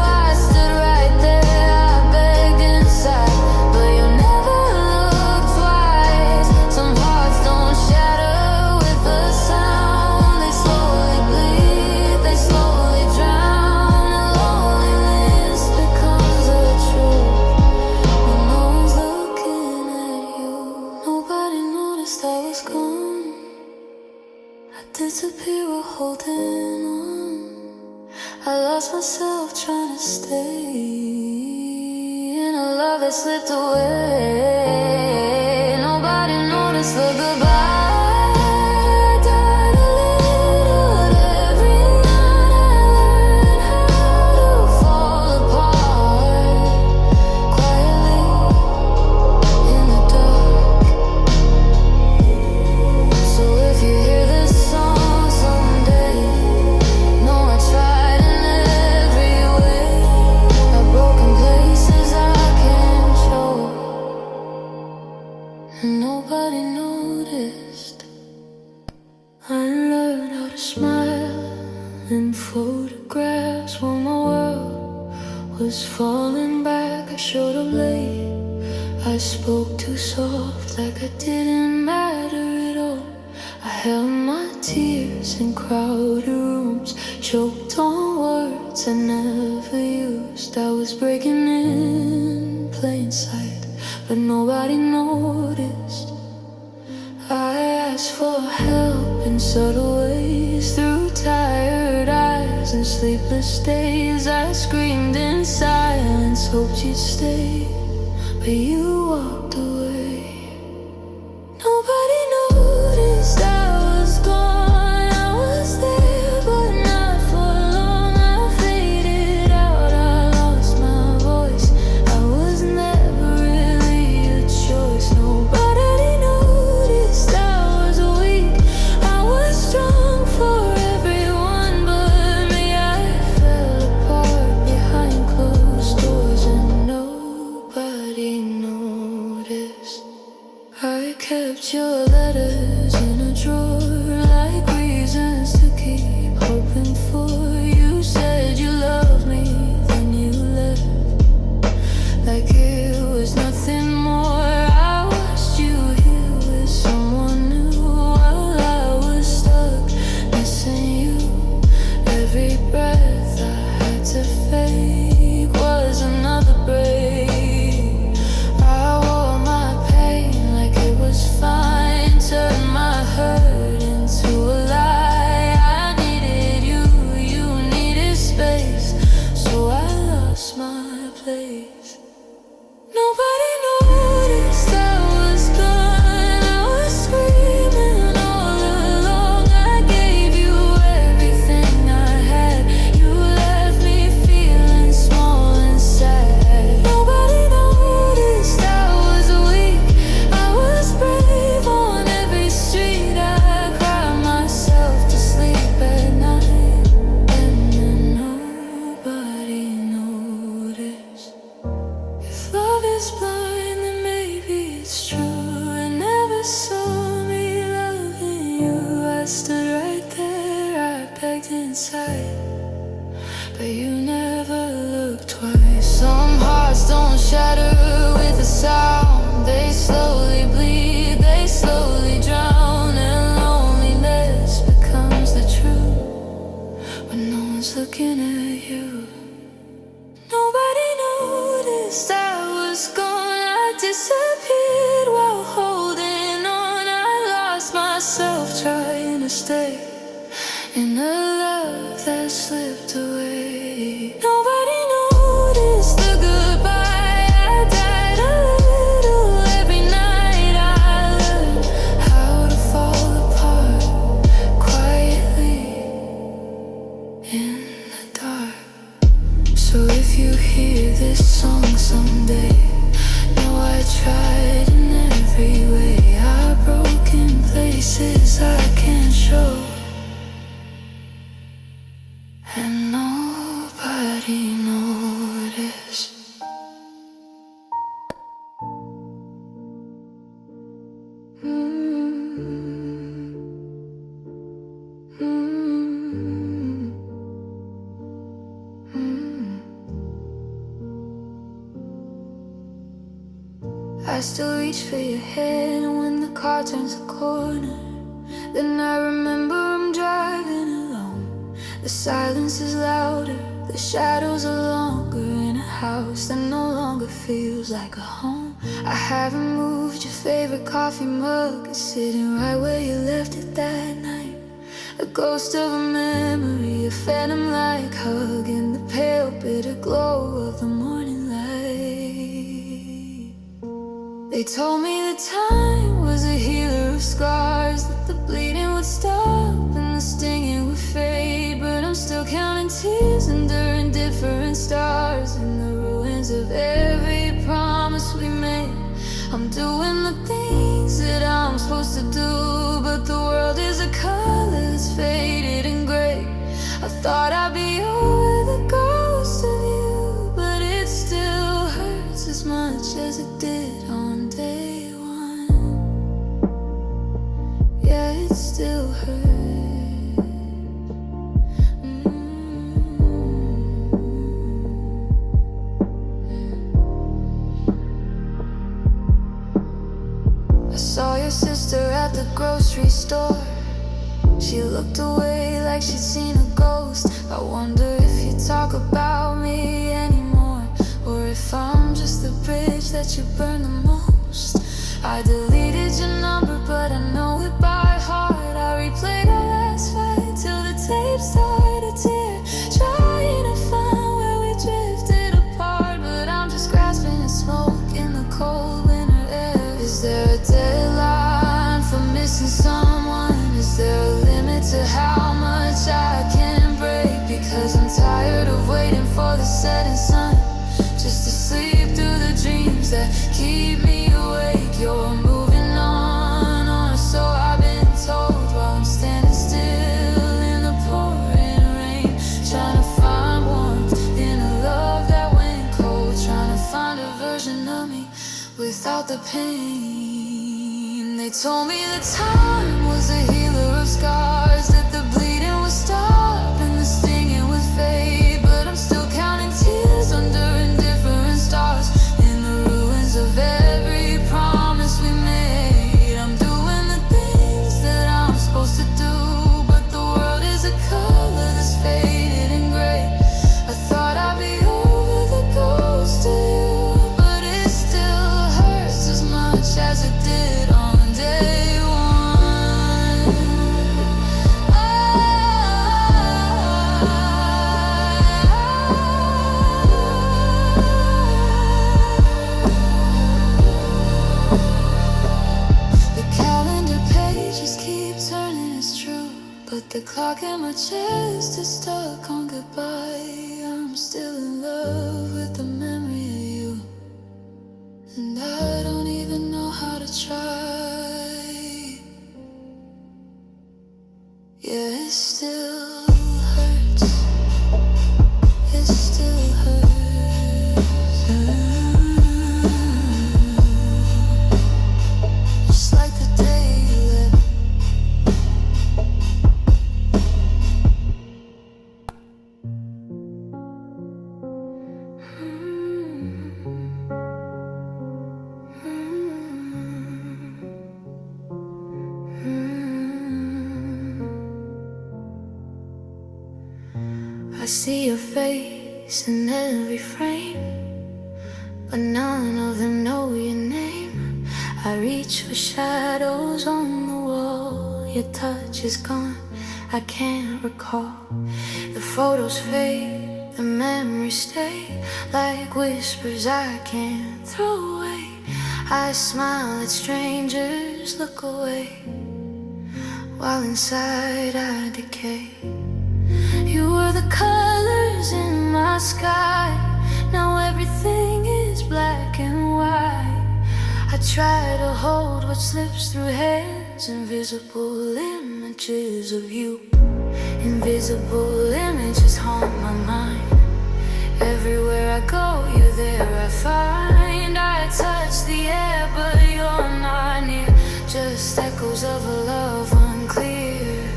A: I stood right there, I begged inside, but you never looked twice. Some hearts don't shatter with a sound. They slowly bleed, they slowly drown, and loneliness becomes the truth when no one's looking at you. Nobody noticed I was gone. I disappear while holding on. I lost myself trying to stay in a love that slipped away. Nobody noticed the goodbye. I died a little every night. I learned how to fall apart quietly in the dark. So if you hear this song someday, know I tried in every way. I've broken places I can't show, and nobody noticed. I learned how to smile in photographs while my world was falling back. I showed up late, I spoke too soft, like I didn't matter at all. I held my tears in crowded rooms, choked on words I never used. I was breaking in plain sight, but nobody noticed. I asked for help in subtle ways, through tired eyes and sleepless days. I screamed in silence, hoped you'd stay, but you walked away. Nobody noticed I was gone. I was there, but not for long. I faded out, I lost my voice. I was never really a choice. Nobody noticed I was weak. I was strong for everyone but me. I fell apart behind closed doors, and nobody noticed. I kept your letters in a drawer, like reasons to keep hoping for. You said you loved me, then you left like it was nothing more. I watched you heal with someone new while I was stuck missing you. Every breath I had to fake was another break. I wore my pain like it was fine, turned my mistake in a love that slipped away. Nobody noticed the goodbye. I died a little every night. I learned how to fall apart quietly in the dark. So if you hear this song someday, know I tried in every way. Our broken places I can't show, and nobody noticed. I still reach for your hand when the car turns a corner. Then I remember I'm driving alone. The silence is louder, the shadows are longer in a house that no longer feels like a home. I haven't moved, your favorite coffee mug is sitting right where you left it that night. A ghost of a memory, a phantom-like hug in the pale, bitter glow of the morning light. They told me that time was a healer of scars, that the bleeding would stop and the stinging would fade. But I'm still counting tears under indifferent stars in the ruins of every promise we made. I'm doing the things that I'm supposed to do, but the world is a color that's faded and gray. I thought I'd be over the ghost of you, but it still hurts as much as it did on day one. Yeah, it still hurts. I saw your sister at the grocery store. She looked away like she'd seen a ghost. I wonder if you talk about me anymore, or if I'm just the bridge that you burn the most. I deleted your number, but I know it by heart. I replayed our last fight till the tape started to tear, trying to find where we drifted apart. But I'm just grasping at smoke in the cold winter air. Is there a deadline for missing someone? Is there a limit to how much I can break? Because I'm tired of waiting for the setting sun, just to sleep through the dreams that keep me awake. You're moving on, so I've been told, while I'm standing still in the pouring rain, trying to find warmth in a love that went cold, trying to find a version of me without the pain. They told me that time was a healer of scars, that the bleeding would stop and the stinging would fade. But I'm still counting tears under indifferent stars in the ruins of every promise we made. I'm doing the things that I'm supposed to do, but the world is a color that's faded and gray. I thought I'd be over the ghost of you, but it still hurts as much as it did on day one. The calendar pages keep turning, it's true, but the clock in my chest is stuck on goodbye. I'm still in love with the memory of you, and I don't even know how to try. Yeah, it still hurts. It still hurts. Just like the day you left. I see your face in every frame, but none of them know your name. I reach for shadows on the wall your touch is gone, I can't recall. The photos fade, the memories stay like whispers I can't throw away. I smile at strangers, look away, while inside I decay. You were the colors in my sky, now everything is black and white. I try to hold what slips through hands, invisible images of you. Invisible images haunt my mind. Everywhere I go, you're there I find. I touch the air, but you're not near. Just echoes of a love unclear.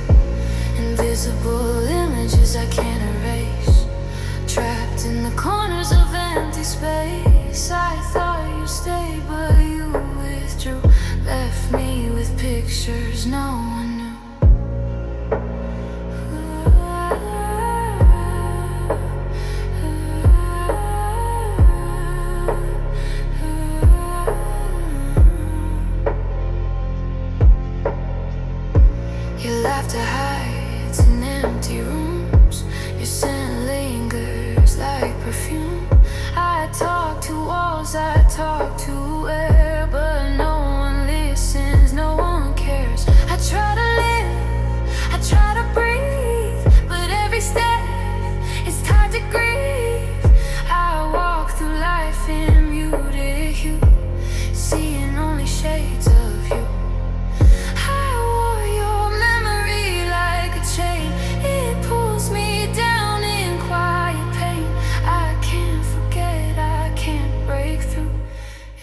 A: Invisible images I can't erase, trapped in the corners of empty space. I thought you'd stay, but you withdrew, left me with pictures no one knew. Your laughter hides in empty rooms, your scent lingers like perfume. I talk to walls, I talk to air, but no one listens, no one cares. I try to live, I try to breathe, but every step is tied to grief. I walk through life in muted hue, seeing only shades of you. I wore your memory like a chain, it pulls me down in quiet pain. I can't forget, I can't break through.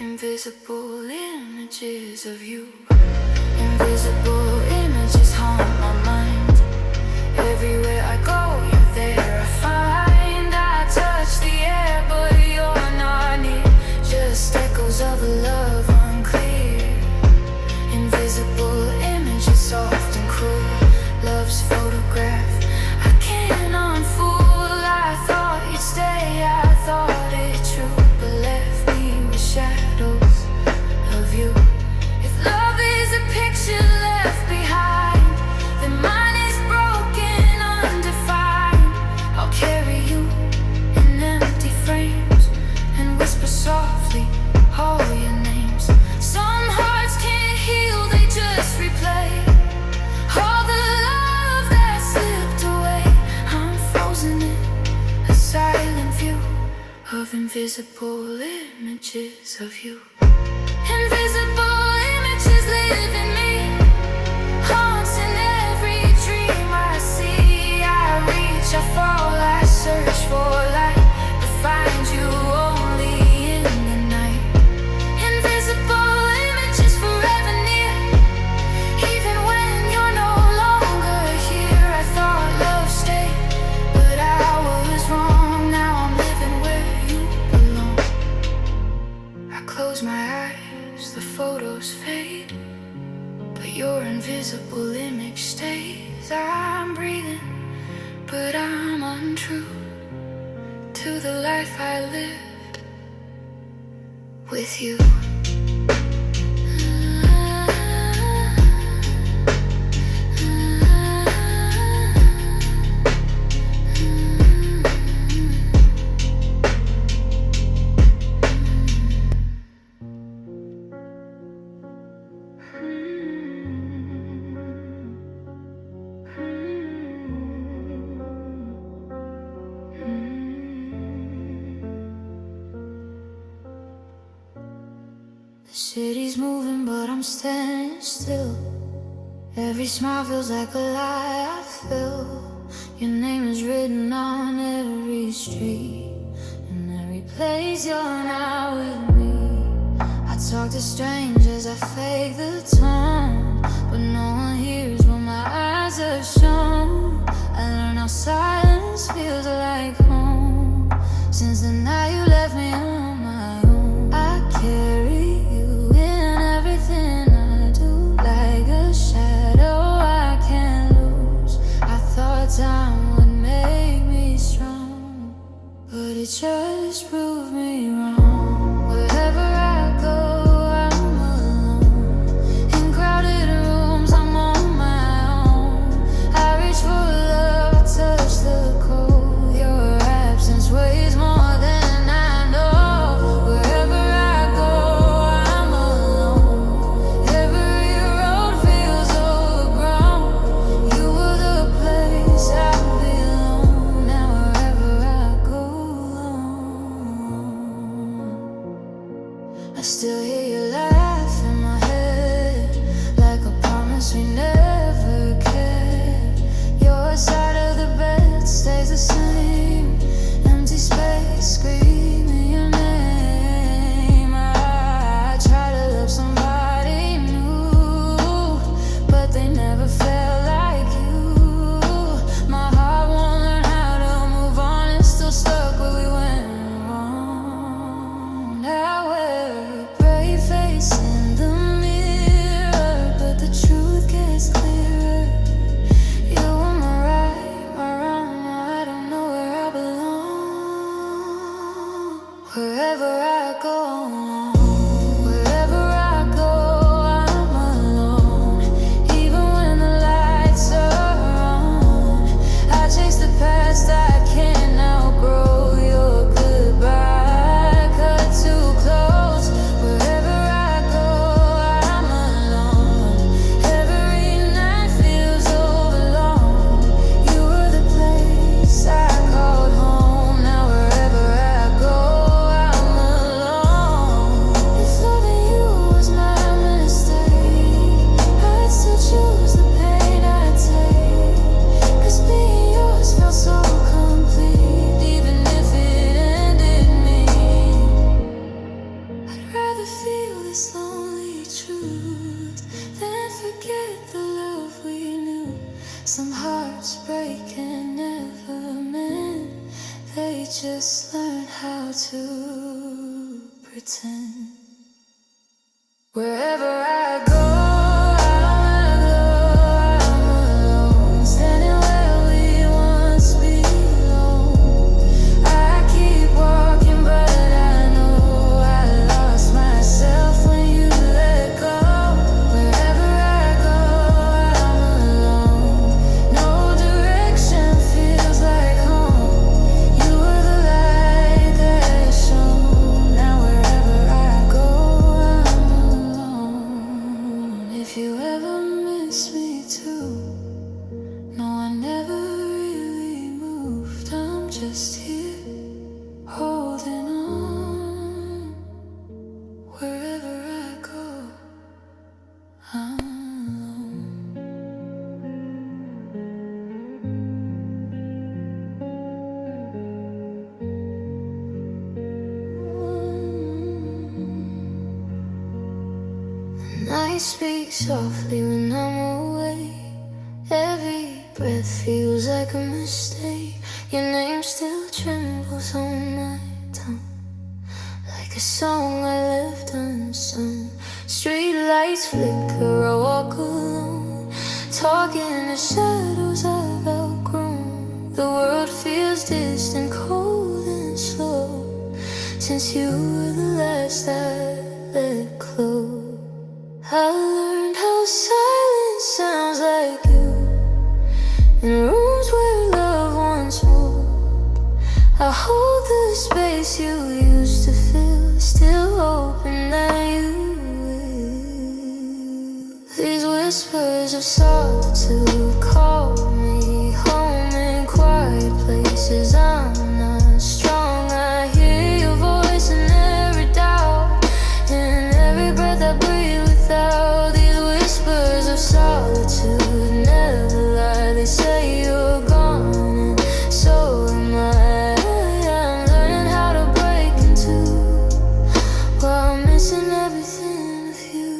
A: Invisible images of you. Invisible images haunt my mind. Everywhere I go, you're there I find. I touch the air, but you're not near. Just echoes of a love unclear. Invisible images, soft and cruel. Love's photograph I can't unfool. I thought you'd stay, I thought it true, but left me with shadows of you. If love is a picture left behind, then mine is broken, undefined. I'll carry you in empty frames and whisper softly all your names. Some hearts can't heal, they just replay all the love that slipped away. I'm frozen in a silent view of invisible images of you. Invisible images live in me, haunts in every dream I see. I reach, I fall, I search for light, but find you only in the night. Invisible images forever near, even when you're no longer here. I thought love stayed, but I was wrong. Now I'm living where you belong. I close my eyes, the photos fade, but your invisible image stays. I'm breathing, but I'm untrue to the life I lived with you. The city's moving, but I'm standing still. Every smile feels like a lie I feel. Your name is written on every street, in every place you're not with me. I talk to strangers, I fake the tone, but no one hears what my eyes have shown. I learn how silence feels like home, since the night you left me on my own. I carry you in everything I do, like a shadow I can't lose. I thought time would make me strong, but it just proved me wrong. Wherever I go, I'm alone. In crowded rooms, I'm on my how to pretend. Wherever I go, I'm alone, standing where we once belonged. I keep walking, but I know I lost myself when you let go. Wherever I go, I'm alone. No direction feels like home. You were the light that shone. Now wherever I go, I'm alone. If you ever miss me too, no, I never really moved. I'm just here, holding on. Wherever I go, I'm alone. Night speaks softly when I'm away. Every breath feels like a mistake. Your name still trembles on my tongue, like a song I left unsung. Street lights flicker, I walk alone, talking to shadows I've outgrown. The world feels distant, cold and slow, since you were the last I let close. I learned how silence sounds like you, in rooms where love once moved. I hold the space you used to fill, still hoping that you will. These whispers of solitude call me home in quiet places. I'm not strong, I hear your voice in every doubt, in every breath I breathe without. These whispers of solitude never lie. They say you're gone, and so am I. I'm learning how to break into, while missing everything of you.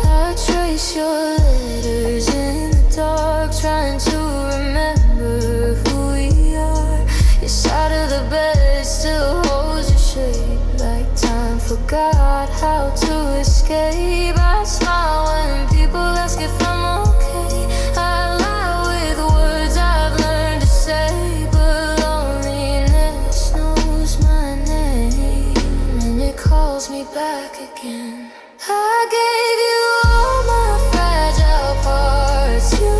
A: I trace your letters in the dark, trying to remember who we are. Your side of the bed still holds your shape, like time forgot how to escape. I smile when people ask if I'm okay. I lie with words I've learned to say, but loneliness knows my name, and it calls me back again. I gave you all my fragile parts. You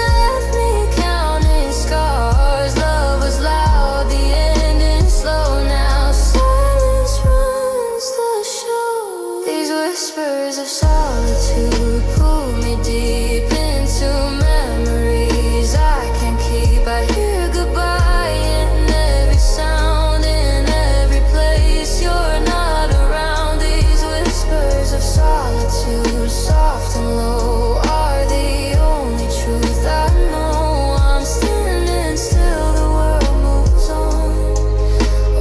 A: left me counting scars. Love was loud, the ending slow. Now silence runs the show. These whispers of solitude pull me deep into memories I can't keep. I hear goodbye in every sound, in every place you're not around. These whispers of solitude, soft and low, are the only truth I know. I'm standing still, the world moves on,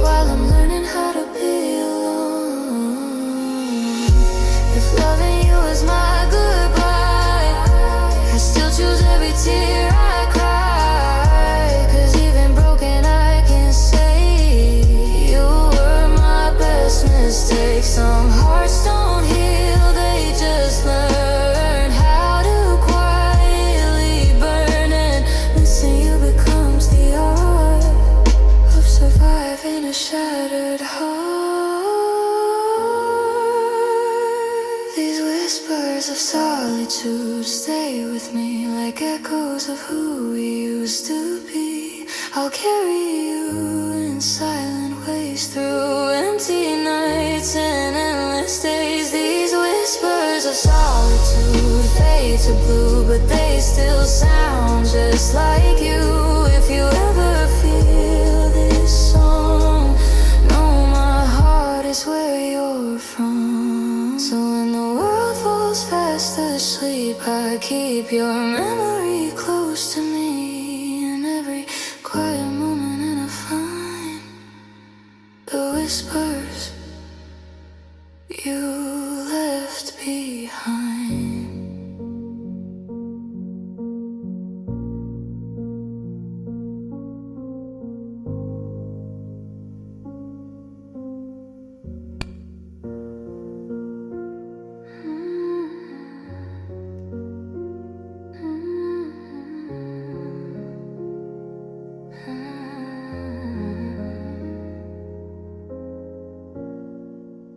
A: while I'm learning how to be alone. If loving you is my goodbye, I still choose every tear I cry. 'Cause even broken I can say you were my best mistake. Some hearts don't heal, they just learn how to quietly burn, and missing you becomes the art of surviving a shattered heart. These whispers of solitude stay with me like echoes of who we used to be. I'll carry you in silent ways through empty nights and endless days. These whispers of solitude fade to blue, but they still sound just like you. If you ever feel this song, know my heart is where you're from. So when the world falls fast asleep, I keep your memory close to me in every quiet moment, and I find the whispers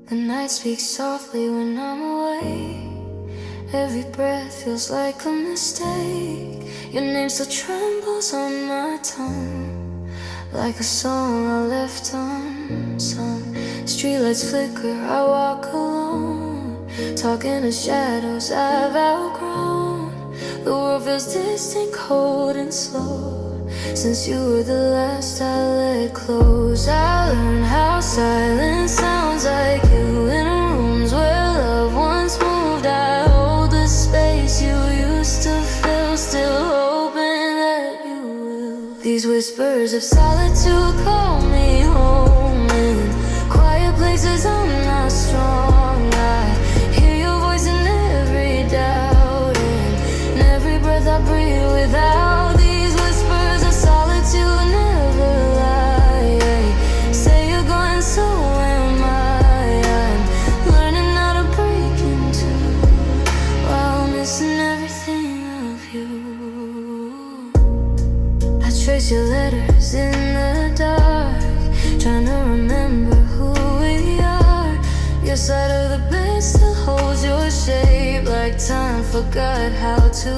A: The night speaks softly when I'm away. Every breath feels like a mistake. Your name still trembles on my tongue, like a song I left unsung. Streetlights flicker, I walk alone, talking to shadows I've outgrown. The world feels distant, cold and slow, since you were the last I let close. I learned how silence sounds like you in rooms where love once moved. I hold the space you used to fill, still hoping that you will. These whispers of solitude call me home. In quiet places I'm not strong. I hear your voice in every doubt, in every breath I breathe without. These whispers of solitude never lie. Say you're going, so am I. I'm learning how to break into while missing everything of you. I trace your letters in the dark, trying to remember who we are. Your side of the bed still holds your shape, like time forgot how to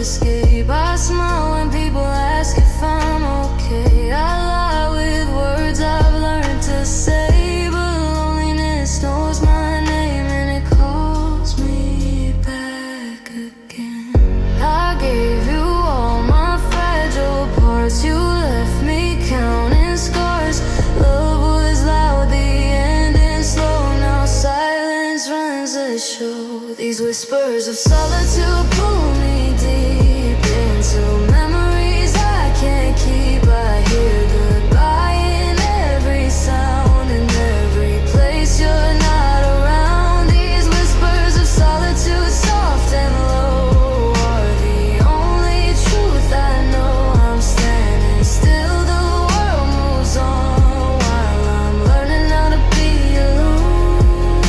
A: escape. I smile when people ask if I'm okay. I lie with words I've learned to say, but loneliness knows my name and it calls me back again. I gave you all my fragile parts, you left me counting scars. Love was loud, the ending slow, now silence runs the show. These whispers of solitude pull me deep into memories I can't keep. I hear goodbye in every sound, in every place you're not around. These whispers of solitude, soft and low, are the only truth I know. I'm standing still, the world moves on, while I'm learning how to be alone.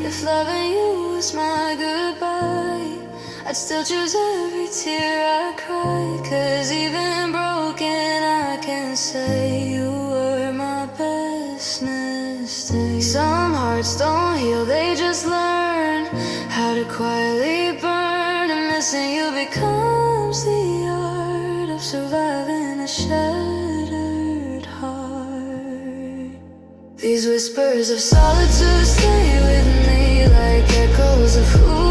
A: If loving you was my goodbye, I'd still choose every tear I cry. 'Cause even broken I can say you were my best mistake. Some hearts don't heal, they just learn how to quietly burn, and missing you becomes the art of surviving a shattered heart. These whispers of solitude stay with me like echoes of who